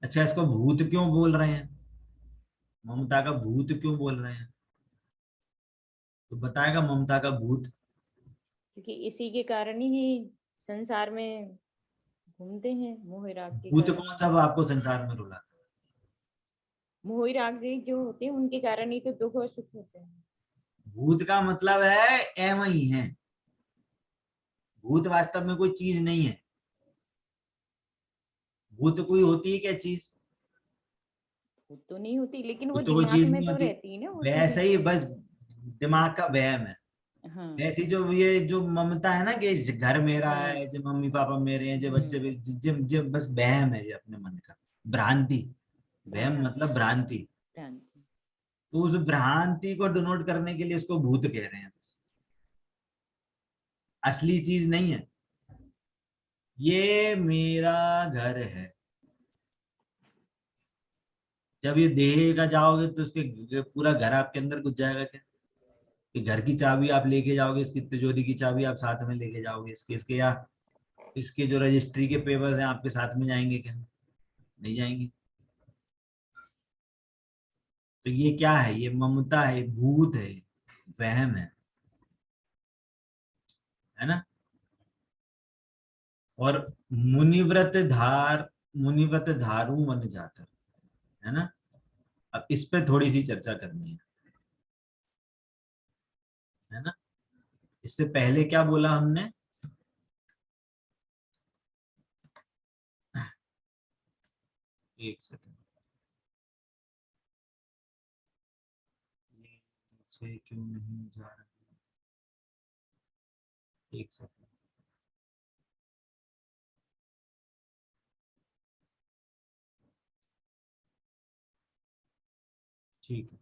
अच्छा इसको भूत क्यों बोल रहे हैं, ममता का भूत क्यों बोल रहे हैं? तो बताएगा ममता का भूत। क्योंकि इसी के कारण ही संसार में घूमते हैं, मोह राग के भूत कारण कौन ही। सा आपको संसार में रुलाता मोह राग जो होते हैं उनके कारण ही तो दुख और सुख होते हैं। है? भूत का मतलब है एवं ही है। भूत वास्तव में कोई चीज नहीं है। भूत कोई होती है क्या चीज? वो तो नहीं होती, लेकिन वो भूत तो कोई दिमाग चीज में नहीं तो होती। रहती है ना वो वैसे चीजें। ही बस दिमाग का वहम है। हाँ। ऐसी जो ये जो ममता है ना कि घर मेरा हाँ। है, जो मम्मी पापा मेरे हैं, जो बच्चे हम्म। जो बस वहम है ये अपने मन का, भ्रांति। वहम हाँ। मतलब भ्रांति। भ्रांति। तो उस भ्रांति को डिनोट करने के लिए उसको भूत कह रहे हैं बस। असली चीज नहीं है। ये मेरा घर है। जब ये देह का जाओगे तो उसके पूरा घर आपके अंदर घुस जाएगा क्या? कि घर की चाबी आप लेके जाओगे, इसकी तिजोरी की चाबी आप साथ में लेके जाओगे, इसके इसके या इसके जो रजिस्ट्री के पेपर्स हैं आपके साथ में जाएंगे क्या? नहीं जाएंगे। तो ये क्या है? ये ममता है, भूत है, वहम है ना? और मुनिव्रत धारू मन जाकर, है ना? अब इस पे थोड़ी सी चर्चा करनी है ना? इससे पहले क्या बोला हमने? एक सेकंड, ये नीचे क्यों नहीं जा रहा? एक सेकंड। ठीक है।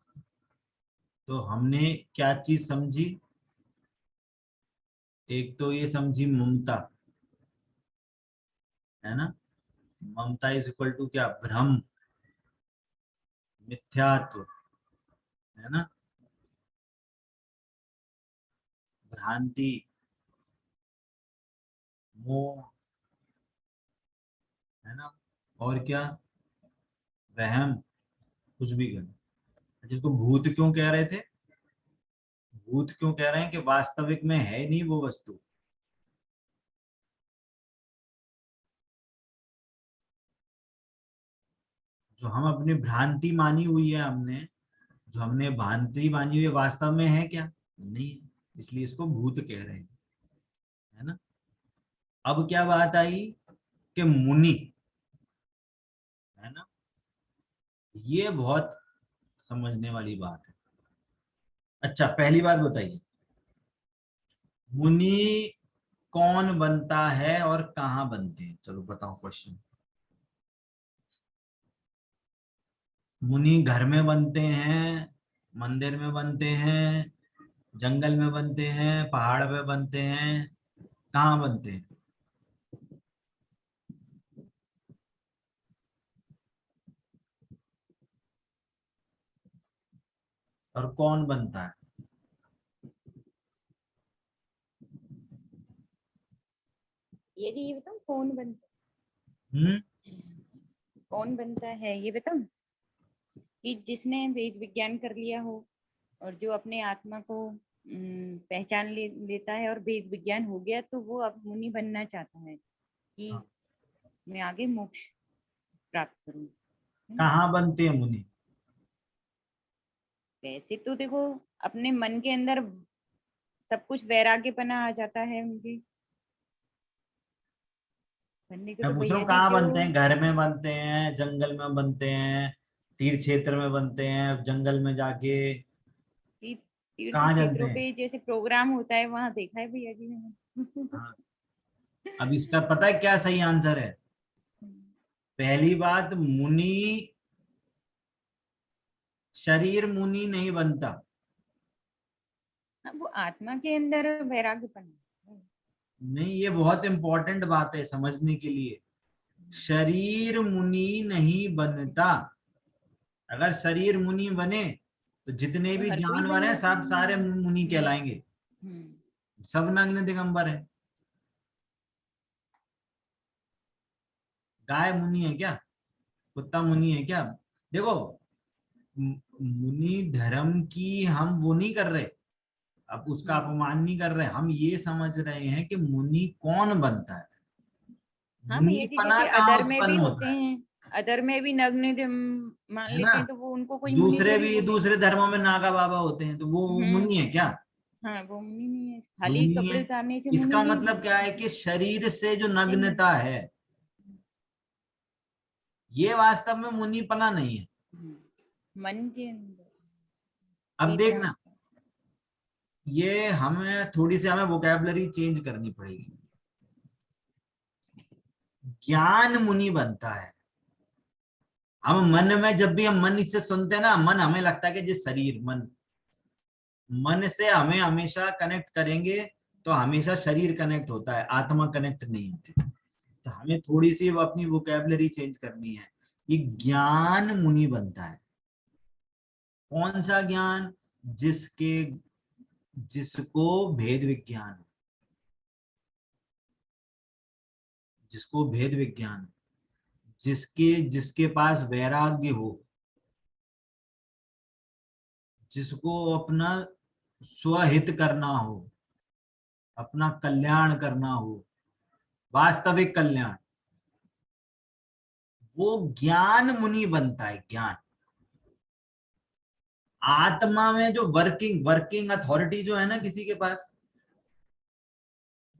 तो हमने क्या चीज समझी? एक तो ये समझी ममता, है ना। ममता इज इक्वल टू क्या, भ्रम, मिथ्यात्व, है ना, भ्रांति, मोह, है ना, और क्या, वहम, कुछ भी कर। जिसको भूत क्यों कह रहे थे, भूत क्यों कह रहे हैं कि वास्तविक में है नहीं वो वस्तु। जो हम अपनी भ्रांति मानी हुई है हमने, जो हमने भ्रांति मानी हुई है, वास्तव में है क्या, नहीं है, इसलिए इसको भूत कह रहे हैं, है ना। अब क्या बात आई कि मुनि, है ना, ये बहुत समझने वाली बात है। अच्छा, पहली बात बताइए, मुनि कौन बनता है और कहाँ बनते हैं, चलो बताओ क्वेश्चन। मुनि घर में बनते हैं, मंदिर में बनते हैं, जंगल में बनते हैं, पहाड़ पे बनते हैं, कहाँ बनते हैं? और कौन बनता है? ये बताओ कौन बनता हम्म। कौन बनता है, ये बताओ। कि जिसने वेद विज्ञान कर लिया हो और जो अपने आत्मा को पहचान लेता है और वेद विज्ञान हो गया, तो वो अब मुनि बनना चाहता है कि हाँ। मैं आगे मोक्ष प्राप्त करूं, है ना। कहाँ बनते हैं मुनि? वैसे तो देखो, अपने मन के अंदर सब कुछ वैराग्यपना आ जाता है उनके बनने को, मैं तो पूछ रहा भैया हूँ जी कहाँ जो बनते हैं, घर में बनते हैं, जंगल में बनते हैं, तीर्थ क्षेत्र में बनते हैं, जंगल में जाके, तीर्थ कहाँ जानते क्षेत्रों हैं? पे जैसे प्रोग्राम होता है वहां देखा है भैया जी मैंने। हाँ। अब इसका पता है क्या सही आंसर है? पहली बात, मुनि, शरीर मुनि नहीं बनता। वो आत्मा के अंदर वैराग्यपन है। नहीं, ये बहुत इंपॉर्टेंट बात है समझने के लिए। शरीर मुनि नहीं बनता। अगर शरीर मुनि बने तो जितने तो भी हर कोई जानवर बन हैं जाता सब है। सारे मुनि कहलाएंगे। हम्म। सब नग्न दिगंबर है। गाय मुनि है क्या? कुत्ता मुनि है क्या? देखो, मुनि धर्म की हम वो नहीं कर रहे, अब उसका हम्म। अपमान नहीं कर रहे, हम ये समझ रहे हैं कि मुनि कौन बनता है, हाँ भैया जी, मुनिपना जैसे कहाँ अदर में भी उत्पन्न होते होता हैं, अदर में भी नग्न मान है ना। लेते हैं, तो वो उनको कोई मुनि दूसरे थोड़ी भी, दूसरे बोलेगा। धर्मों में नागा बाबा होते हैं, तो वो हम्म। मुनि है क्या? हाँ, वो मुनि नहीं है, खाली मुनि है। कपड़े उतारने से मुनि इसका नहीं मतलब क्या है कि शरीर से जो नहीं। नग्नता है, ये वास्तव में मुनिपना नहीं है। मन के अंदर अब वेदना। देखना, ये हमें थोड़ी सी, हमें वोकैबलरी चेंज करनी पड़ेगी। ज्ञान मुनि बनता है। हम मन में, जब भी हम मन इससे सुनते हैं ना, मन हमें लगता है कि जिस शरीर, मन, मन से हमें हमेशा कनेक्ट करेंगे तो हमेशा शरीर कनेक्ट होता है, आत्मा कनेक्ट नहीं होती। तो हमें थोड़ी सी वो अपनी वोकैबलरी चेंज करनी है। ये ज्ञान मुनि बनता है। कौन सा ज्ञान? जिसके, जिसको भेद विज्ञान हो, जिसको भेद विज्ञान हो, जिसके, जिसके पास वैराग्य हो, जिसको अपना स्वहित करना हो, अपना कल्याण करना हो, वास्तविक कल्याण, वो ज्ञान मुनि बनता है। ज्ञान, आत्मा में जो वर्किंग वर्किंग अथॉरिटी जो है ना किसी के पास,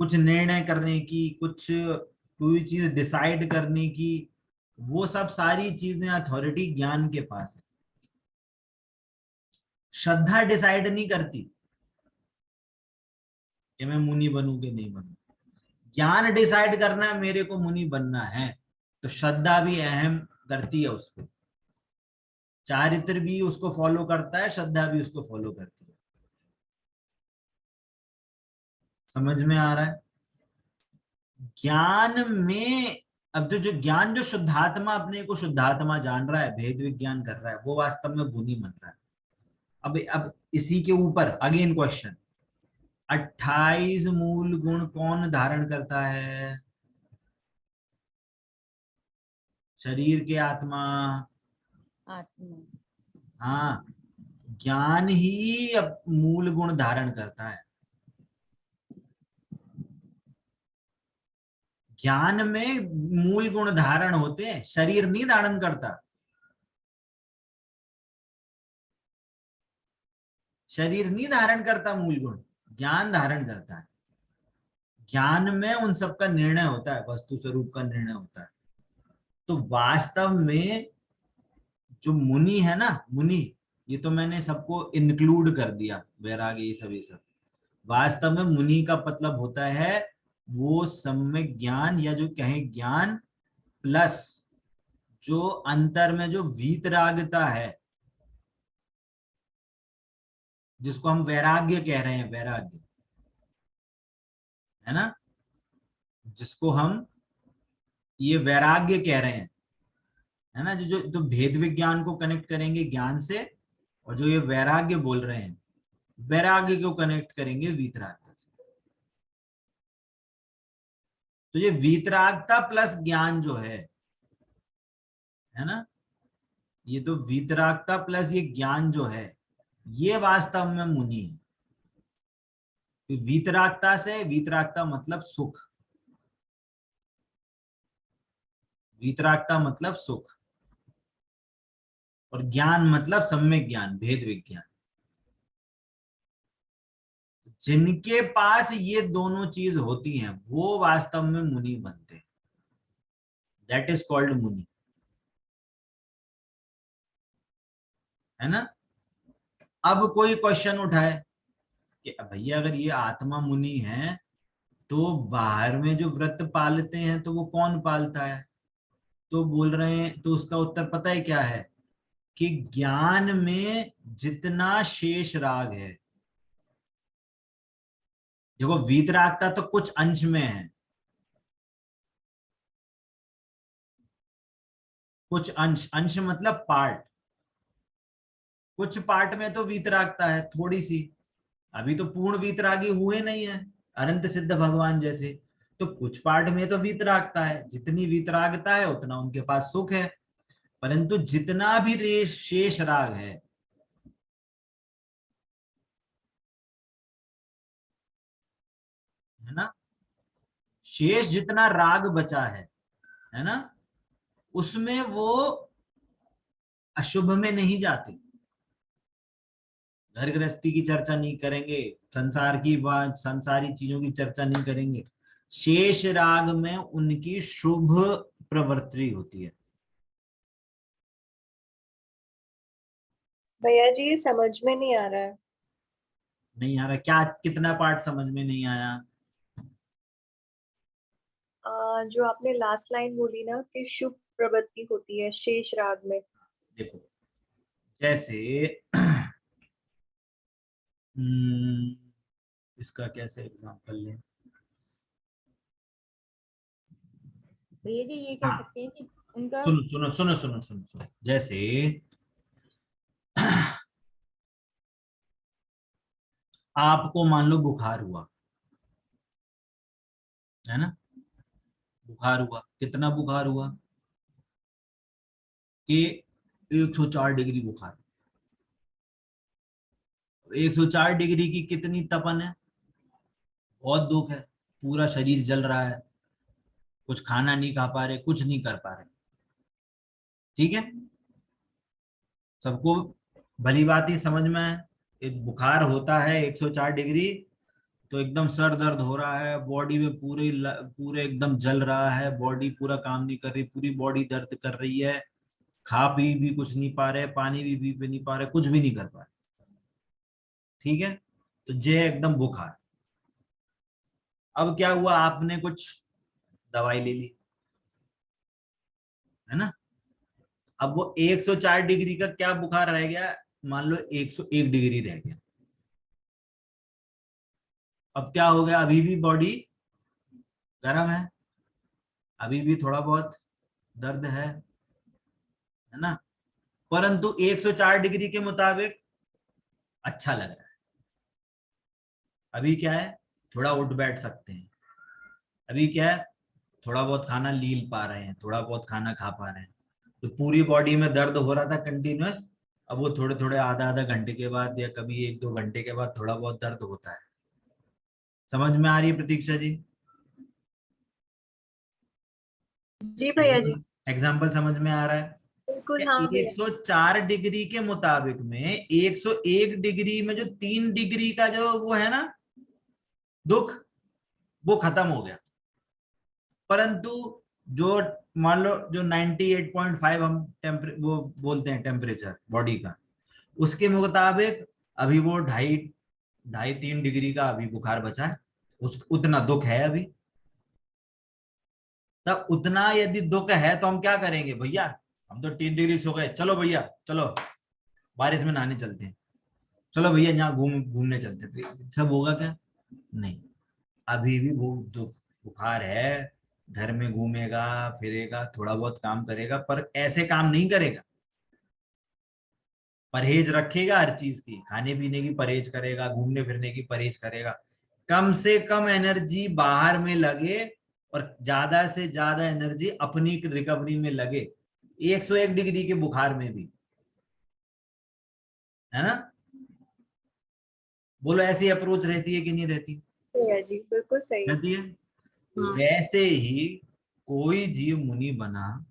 कुछ निर्णय करने की, कुछ कोई चीज डिसाइड करने की, वो सब सारी चीजें, अथॉरिटी ज्ञान के पास है। श्रद्धा डिसाइड नहीं करती कि मैं मुनि बनूं कि नहीं बनूं। ज्ञान डिसाइड करना है मेरे को मुनि बनना है, तो श्रद्धा भी अहम करती है उसको, चारित्र भी उसको फॉलो करता है, श्रद्धा भी उसको फॉलो करती है। समझ में आ रहा है? ज्ञान में अब जो जो ज्ञान, जो शुद्धात्मा अपने को शुद्धात्मा जान रहा है, भेद विज्ञान कर रहा है, वो वास्तव में बुद्धि बन रहा है। अब इसी के ऊपर अगेन क्वेश्चन, 28 मूल गुण कौन धारण करता है? शरीर के आत्मा। आत्मा। हाँ, ज्ञान ही अब मूल गुण धारण करता है। ज्ञान में मूल गुण धारण होते हैं, शरीर नहीं धारण करता। शरीर नहीं धारण करता मूल गुण, ज्ञान धारण करता है। ज्ञान में उन सब का निर्णय होता है, वस्तु स्वरूप का निर्णय होता है। तो वास्तव में जो मुनि है ना, मुनि, ये तो मैंने सबको इंक्लूड कर दिया, वैराग्य ये सब। वास्तव में मुनि का मतलब होता है वो सम्यक ज्ञान, या जो कहें ज्ञान प्लस जो अंतर में जो वीतरागता है, जिसको हम वैराग्य कह रहे हैं, वैराग्य है ना, जिसको हम ये वैराग्य कह रहे हैं, है ना, जो जो तो भेद विज्ञान को कनेक्ट करेंगे ज्ञान से, और जो ये वैराग्य बोल रहे हैं, वैराग्य को कनेक्ट करेंगे वीतरागता से। तो ये वीतरागता प्लस ज्ञान जो है ना, ये तो वीतरागता प्लस ये ज्ञान जो है, ये वास्तव में मुनि है। वीतरागता से, वीतरागता मतलब सुख, वीतरागता मतलब सुख, और ज्ञान मतलब सम्यक ज्ञान, भेद विज्ञान। जिनके पास ये दोनों चीज होती हैं वो वास्तव में मुनि बनते हैं। दैट इज कॉल्ड मुनि, है ना। अब कोई क्वेश्चन उठाए कि भैया अगर ये आत्मा मुनि है तो बाहर में जो व्रत पालते हैं तो वो कौन पालता है? तो बोल रहे हैं, तो उसका उत्तर पता है क्या है? कि ज्ञान में जितना शेष राग है, देखो वीतरागता तो कुछ अंश में है, कुछ अंश, अंश मतलब पार्ट, कुछ पार्ट में तो वीतरागता है थोड़ी सी। अभी तो पूर्ण वीतरागी हुए नहीं है अनंत सिद्ध भगवान जैसे, तो कुछ पार्ट में तो वीतरागता है, जितनी वीतरागता है उतना उनके पास सुख है। परंतु जितना भी शेष राग है ना, शेष जितना राग बचा है ना, उसमें वो अशुभ में नहीं जाते। घर गृहस्थी की चर्चा नहीं करेंगे, संसार की बात, संसारी चीजों की चर्चा नहीं करेंगे। शेष राग में उनकी शुभ प्रवृत्ति होती है। भैया जी ये समझ में नहीं आ रहा है। नहीं आ रहा क्या? कितना पार्ट समझ में नहीं आया? जो आपने लास्ट लाइन बोली ना कि शुभ प्रवृत्ति होती है शेष राग में। देखो, जैसे इसका कैसे एग्जांपल लें? भैया जी ये कह हाँ, सकते हैं कि उनका सुनो सुनो सुनो सुनो सुनो सुनो, जैसे आपको मान लो बुखार हुआ, है ना, बुखार हुआ, कितना बुखार हुआ कि 104 डिग्री बुखार। 104 डिग्री की कितनी तपन है, बहुत दुख है, पूरा शरीर जल रहा है, कुछ खाना नहीं खा पा रहे, कुछ नहीं कर पा रहे। ठीक है, सबको भली बात ही समझ में है। एक बुखार होता है 104 डिग्री, तो एकदम सर दर्द हो रहा है, बॉडी में पूरे पूरे एकदम जल रहा है, बॉडी पूरा काम नहीं कर रही, पूरी बॉडी दर्द कर रही है, खा पी भी कुछ नहीं पा रहे, पानी भी पी नहीं पा रहे, कुछ भी नहीं कर पा रहे। ठीक है, तो ये एकदम बुखार। अब क्या हुआ, आपने कुछ दवाई ले ली, है ना, अब वो 104 डिग्री का क्या बुखार रह गया, मान लो 101 डिग्री रह गया। अब क्या हो गया, अभी भी बॉडी गर्म है, अभी भी थोड़ा बहुत दर्द है ना, परंतु 104 डिग्री के मुताबिक अच्छा लग रहा है। अभी क्या है, थोड़ा उठ बैठ सकते हैं, अभी क्या है, थोड़ा बहुत खाना लील पा रहे हैं, थोड़ा बहुत खाना खा पा रहे हैं। तो पूरी बॉडी में दर्द हो रहा था कंटिन्यूअस, अब वो थोड़े थोड़े आधा आधा घंटे के बाद या कभी 1-2 घंटे के बाद थोड़ा बहुत दर्द होता है। समझ में आ रही है प्रतीक्षा जी? जी भैया जी, एग्जाम्पल समझ में आ रहा है? बिल्कुल हाँ भैया। 104 डिग्री के मुताबिक में 101 डिग्री में जो 3 डिग्री का जो वो है ना दुख, वो खत्म हो गया। परंतु जो मान लो जो 98.5 हम वो बोलते हैं टेम्परेचर बॉडी का, उसके मुताबिक अभी वो 2.5-3 डिग्री का अभी बुखार बचा है, उस उतना दुख है अभी। तब उतना यदि दुख है तो हम क्या करेंगे भैया, हम तो 3 डिग्री सो गए, चलो भैया चलो बारिश में नहाने चलते हैं, चलो भैया यहाँ घूमने चलते हैं, तो सब होगा क्या? नहीं, अभी भी वो दुख बुखार है, घर में घूमेगा फिरेगा थोड़ा बहुत काम करेगा, पर ऐसे काम नहीं करेगा, परहेज रखेगा हर चीज की, खाने पीने की परहेज करेगा, घूमने फिरने की परहेज करेगा, कम से कम एनर्जी बाहर में लगे और ज्यादा से ज्यादा एनर्जी अपनी रिकवरी में लगे, 101 डिग्री के बुखार में भी, है ना? बोलो ऐसी अप्रोच रहती है कि नहीं रहती? भैया जी बिल्कुल सही। रहती है। हाँ। वैसे ही कोई जीव मुनि बना,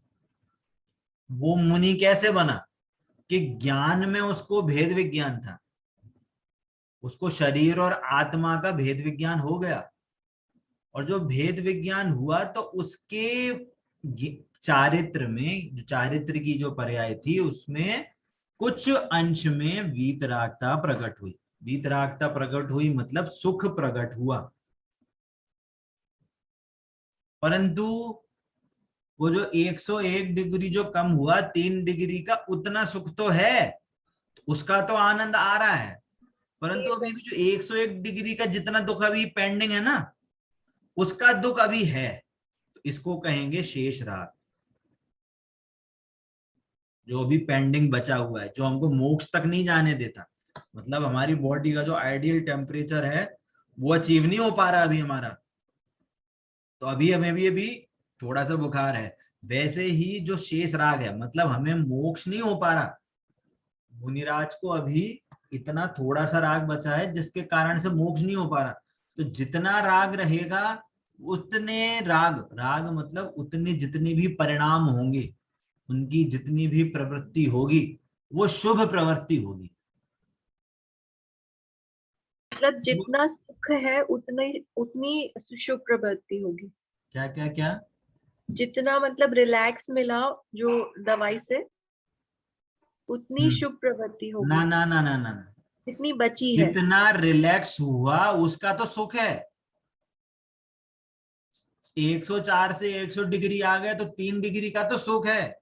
वो मुनि कैसे बना कि ज्ञान में उसको भेद विज्ञान था, उसको शरीर और आत्मा का भेद विज्ञान हो गया, और जो भेद विज्ञान हुआ तो उसके चारित्र में, जो चारित्र की जो पर्याय थी उसमें कुछ अंश में वीतरागता प्रकट हुई। वीतरागता प्रकट हुई मतलब सुख प्रकट हुआ, परंतु वो जो 101 डिग्री जो कम हुआ 3 डिग्री का, उतना सुख तो है, उसका तो आनंद आ रहा है, परंतु अभी भी जो 101 डिग्री का जितना दुख अभी पेंडिंग है ना, उसका दुख अभी है, तो इसको कहेंगे शेष राग, जो अभी पेंडिंग बचा हुआ है, जो हमको मोक्ष तक नहीं जाने देता। मतलब हमारी बॉडी का जो आइडियल टेम्परेचर है वो अचीव नहीं हो पा रहा अभी हमारा, तो अभी हमें भी अभी थोड़ा सा बुखार है। वैसे ही जो शेष राग है, मतलब हमें मोक्ष नहीं हो पा रहा, मुनिराज को अभी इतना थोड़ा सा राग बचा है जिसके कारण से मोक्ष नहीं हो पा रहा, तो जितना राग रहेगा उतने राग, राग मतलब उतने जितने भी परिणाम होंगे, उनकी जितनी भी प्रवृत्ति होगी वो शुभ प्रवृत्ति होगी। मतलब जितना सुख है उतनी उतनी शुभ प्रवृत्ति होगी। क्या क्या क्या? जितना मतलब रिलैक्स मिला जो दवाई से, उतनी शुभ प्रवृत्ति ना होगी। ना ना ना ना ना, जितनी बची है। जितना रिलैक्स हुआ उसका तो सुख है। 104 से 100 डिग्री आ गए तो 3 डिग्री का तो सुख है,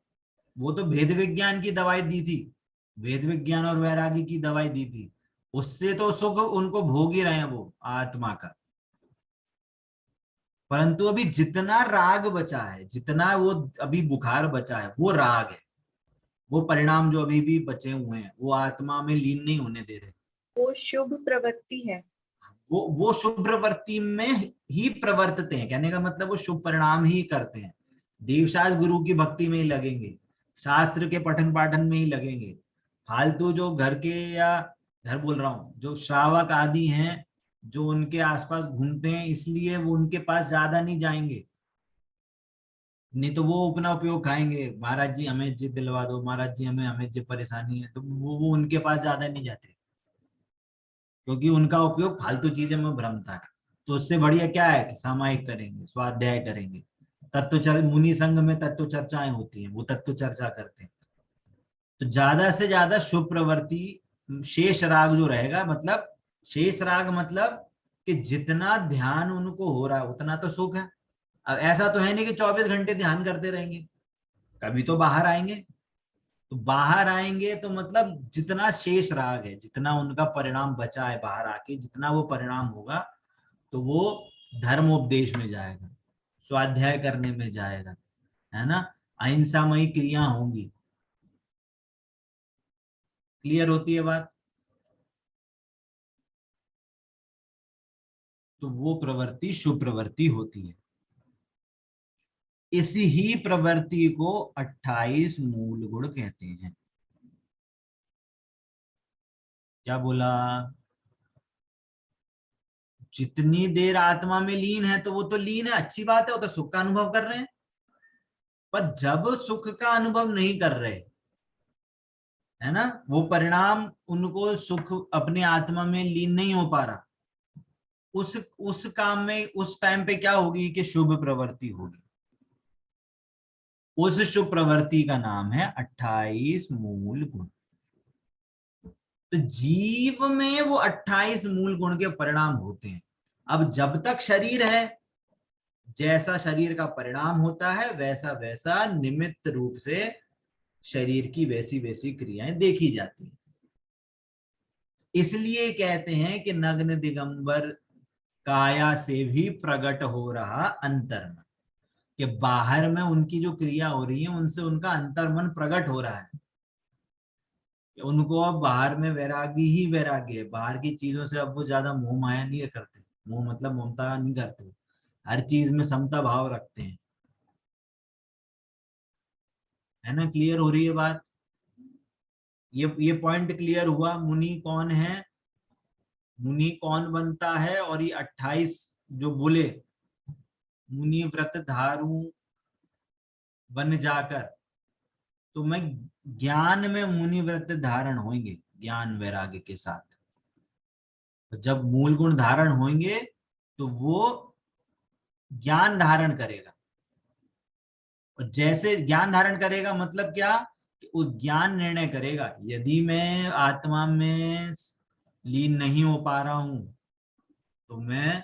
वो तो भेद विज्ञान की दवाई दी थी, वेद विज्ञान और वैरागी की दवाई दी थी, उससे तो सुख उनको भोग ही रहे हैं वो आत्मा का। परंतु अभी जितना राग बचा है, जितना वो अभी बुखार बचा है वो राग है, वो परिणाम जो अभी भी बचे हुए हैं वो आत्मा में लीन नहीं होने दे रहे, वो शुभ प्रवृत्ति है। वो शुभ प्रवृत्ति में ही प्रवर्तते हैं, कहने का मतलब वो शुभ परिणाम ही करते हैं, देवशास्त्र गुरु की भक्ति में ही लगेंगे, शास्त्र के पठन पाठन में ही लगेंगे। फालतू जो घर के, या घर बोल रहा हूँ, जो श्रावक आदि हैं जो उनके आसपास घूमते हैं, इसलिए वो उनके पास ज्यादा नहीं जाएंगे, नहीं तो वो अपना उपयोग खाएंगे, महाराज जी हमें जिद दिलवा दो, महाराज जी हमें हमें जो परेशानी है, तो वो उनके पास ज्यादा नहीं जाते, क्योंकि उनका उपयोग फालतू चीजें में भ्रमता है। तो उससे बढ़िया क्या है कि सामायिक करेंगे, स्वाध्याय करेंगे, तत्व मुनि संघ में तत्व चर्चाएं होती हैं, वो तत्व चर्चा करते हैं, तो ज्यादा से ज्यादा शुभ प्रवृत्ति शेष राग जो रहेगा, मतलब शेष राग मतलब कि जितना ध्यान उनको हो रहा है उतना तो सुख है। अब ऐसा तो है नहीं कि 24 घंटे ध्यान करते रहेंगे, कभी तो बाहर आएंगे, तो बाहर आएंगे तो मतलब जितना शेष राग है, जितना उनका परिणाम बचा है बाहर आके, जितना वो परिणाम होगा तो वो धर्मोपदेश में जाएगा, स्वाध्याय करने में जाएगा, है ना, अहिंसामयी क्रिया होंगी। क्लियर होती है बात? तो वो प्रवृत्ति शुभ प्रवृत्ति होती है। इसी ही प्रवृत्ति को 28 मूल गुण कहते हैं। क्या बोला? जितनी देर आत्मा में लीन है तो वो तो लीन है, अच्छी बात है, वो तो सुख का अनुभव कर रहे हैं। पर जब सुख का अनुभव नहीं कर रहे, है ना, वो परिणाम उनको सुख अपने आत्मा में लीन नहीं हो पा रहा, उस काम में उस टाइम पे क्या होगी कि शुभ प्रवृत्ति होगी। उस शुभ प्रवृत्ति का नाम है 28 मूल गुण। तो जीव में वो 28 मूल गुण के परिणाम होते हैं। अब जब तक शरीर है, जैसा शरीर का परिणाम होता है वैसा वैसा निमित्त रूप से शरीर की वैसी वैसी क्रियाएं देखी जाती हैं। इसलिए कहते हैं कि नग्न दिगंबर काया से भी प्रकट हो रहा अंतर्मन, कि बाहर में उनकी जो क्रिया हो रही है उनसे उनका अंतर्मन प्रकट हो रहा है। उनको अब बाहर में वैरागी ही वैरागी है, बाहर की चीजों से अब वो ज्यादा मोह माया नहीं करते, मोह मतलब ममता नहीं करते, हर चीज में समता भाव रखते हैं, है ना। क्लियर हो रही है बात? ये पॉइंट क्लियर हुआ। मुनि कौन है, मुनि कौन बनता है, और ये 28 जो बोले मुनि व्रत धारू बन जाकर, तो मैं ज्ञान में मुनि व्रत धारण होंगे, ज्ञान वैराग्य के साथ। तो जब मूल गुण धारण होंगे तो वो ज्ञान धारण करेगा, और जैसे ज्ञान धारण करेगा मतलब क्या, कि वो ज्ञान निर्णय करेगा, यदि मैं आत्मा में लीन नहीं हो पा रहा हूं तो मैं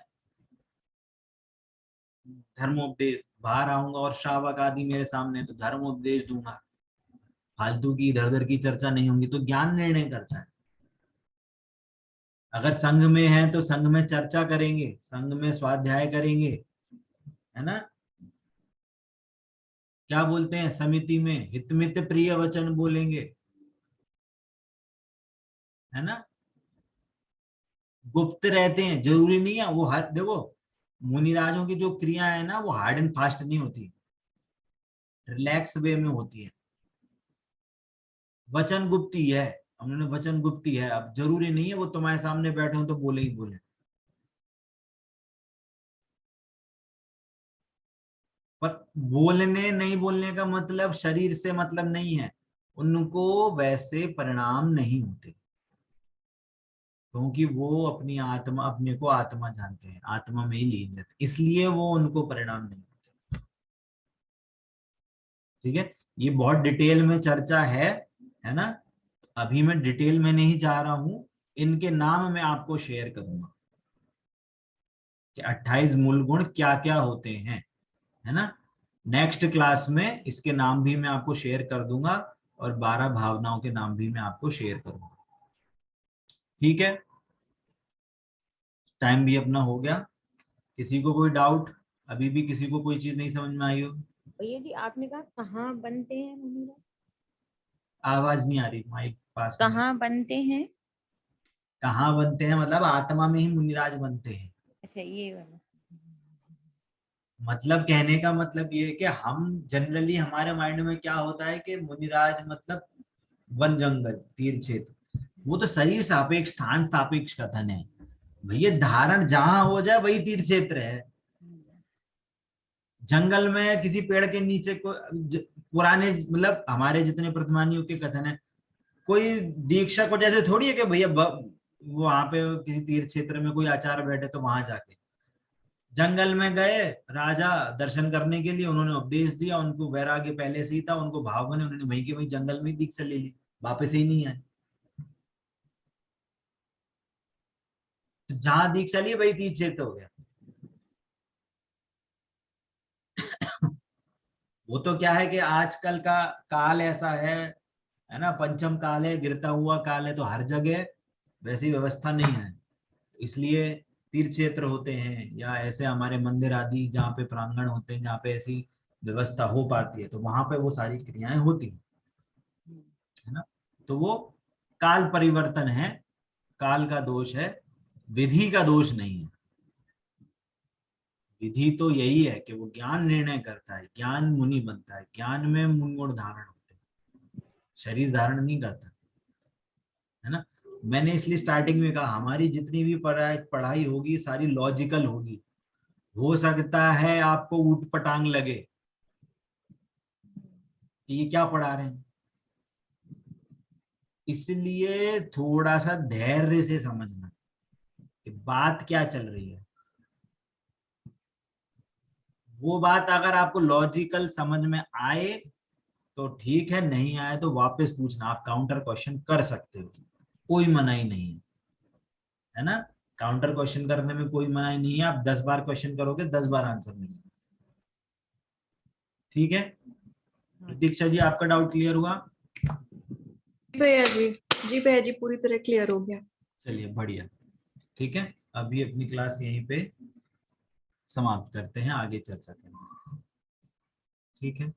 धर्मोपदेश बाहर आऊंगा, और श्रावक आदि मेरे सामने तो धर्मोपदेश दूंगा, फालतू की इधर उधर की चर्चा नहीं होंगी। तो ज्ञान निर्णय करता है। अगर संघ में है तो संघ में चर्चा करेंगे, संघ में स्वाध्याय करेंगे, है ना, क्या बोलते हैं, समिति में हितमित प्रिय वचन बोलेंगे, है ना। गुप्त रहते हैं, जरूरी नहीं है वो हर, देखो मुनिराजों की जो क्रिया है ना वो हार्ड एंड फास्ट नहीं होती, रिलैक्स वे में होती है। वचन गुप्ती है, उन्होंने वचन गुप्ती है, अब जरूरी नहीं है वो तुम्हारे सामने बैठे हो तो बोले ही बोले। पर बोलने नहीं बोलने का मतलब शरीर से मतलब नहीं है, उनको वैसे परिणाम नहीं होते, क्योंकि वो अपनी आत्मा, अपने को आत्मा जानते हैं, आत्मा में ही लीन रहते, इसलिए वो उनको परिणाम नहीं होते। ठीक है, ये बहुत डिटेल में चर्चा है ना। अभी मैं डिटेल में नहीं जा रहा हूं, इनके नाम मैं आपको शेयर करूंगा कि 28 मूल गुण क्या क्या होते हैं, है ना। नेक्स्ट क्लास में इसके नाम भी मैं आपको शेयर कर दूंगा, और 12 भावनाओं के नाम भी मैं आपको शेयर करूंगा। ठीक है, टाइम भी अपना हो गया। किसी को कोई डाउट, अभी भी किसी को कोई चीज नहीं समझ में आई हो? भैया जी आपने कहा कहाँ बनते हैं मुनिराज? आवाज नहीं आ रही, माइक पास में। कहाँ बनते हैं? कहाँ बनते हैं मतलब आत्मा में ही मुनिराज बनते हैं। अच्छा ये वाला। मतलब कहने का मतलब ये है कि हम जनरली हमारे माइंड में क्या होता है कि मुनिराज मतलब वन जंगल तीर्थ क्षेत्र, वो तो शरीर सापेक्ष स्थान सापेक्ष कथन है भैया। धारण जहां हो जाए वही तीर्थ क्षेत्र है। जंगल में किसी पेड़ के नीचे को पुराने मतलब हमारे जितने प्रतिमानियों के कथन है, कोई दीक्षा को जैसे थोड़ी है कि भैया वहां पे किसी तीर्थ क्षेत्र में कोई आचार्य बैठे तो वहां जाके, जंगल में गए राजा दर्शन करने के लिए, उन्होंने उपदेश दिया, उनको वैराग्य पहले से ही था, उनको भाव बने, उन्होंने वहीं के वहीं जंगल में दीक्षा ले ली, वापस ही नहीं आए। तो जहां दीक्षा ली वही तीर्थ क्षेत्र हो गया। वो तो क्या है कि आजकल का काल ऐसा है ना, पंचम काल है, गिरता हुआ काल है, तो हर जगह वैसी व्यवस्था नहीं है, इसलिए तीर्थ क्षेत्र होते हैं या ऐसे हमारे मंदिर आदि जहाँ पे प्रांगण होते हैं, जहाँ पे ऐसी व्यवस्था हो पाती है, तो वहां पे वो सारी क्रियाएं होती हैं, है ना। तो वो काल परिवर्तन है, काल का दोष है, विधि का दोष नहीं है। विधि तो यही है कि वो ज्ञान निर्णय करता है, ज्ञान मुनि बनता है, ज्ञान में मुनि गुण धारण होते हैं, शरीर धारण नहीं करता, है ना। मैंने इसलिए स्टार्टिंग में कहा हमारी जितनी भी पढ़ाई होगी सारी लॉजिकल होगी। हो सकता है आपको ऊट पटांग लगे कि ये क्या पढ़ा रहे हैं, इसलिए थोड़ा सा धैर्य से समझना कि बात क्या चल रही है। वो बात अगर आपको लॉजिकल समझ में आए तो ठीक है, नहीं आए तो वापस पूछना, आप काउंटर क्वेश्चन कर सकते हो, कोई मनाही नहीं है ना। काउंटर क्वेश्चन करने में कोई मनाही नहीं है, आप 10 बार क्वेश्चन करोगे 10 बार आंसर मिलेगा। ठीक है प्रतीक्षा जी, आपका डाउट क्लियर हुआ? भैया जी, जी भैया जी, पूरी तरह क्लियर हो गया। चलिए बढ़िया, ठीक है, अभी अपनी क्लास यहीं पे समाप्त करते हैं, आगे चर्चा करेंगे। ठीक है।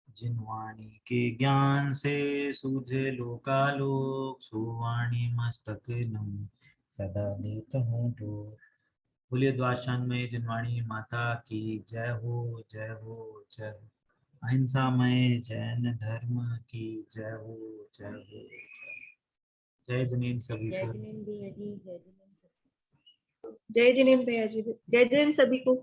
जिनवाणी के ज्ञान से सूझे लोकालोक, सुवाणी मस्तक नम सदा लेत हूँ तो। बोलिए द्वादशान में जिनवाणी माता की जय हो, जय हो, जय हो। अहिंसामय जैन धर्म की जय हो, जय हो, जय जनीन सभी जय को। जिनेन्द्र भैया जी, जय जिनेन्द्र। जय जिनेन्द्र भैया जी, जय जिनेन्द्र सभी को।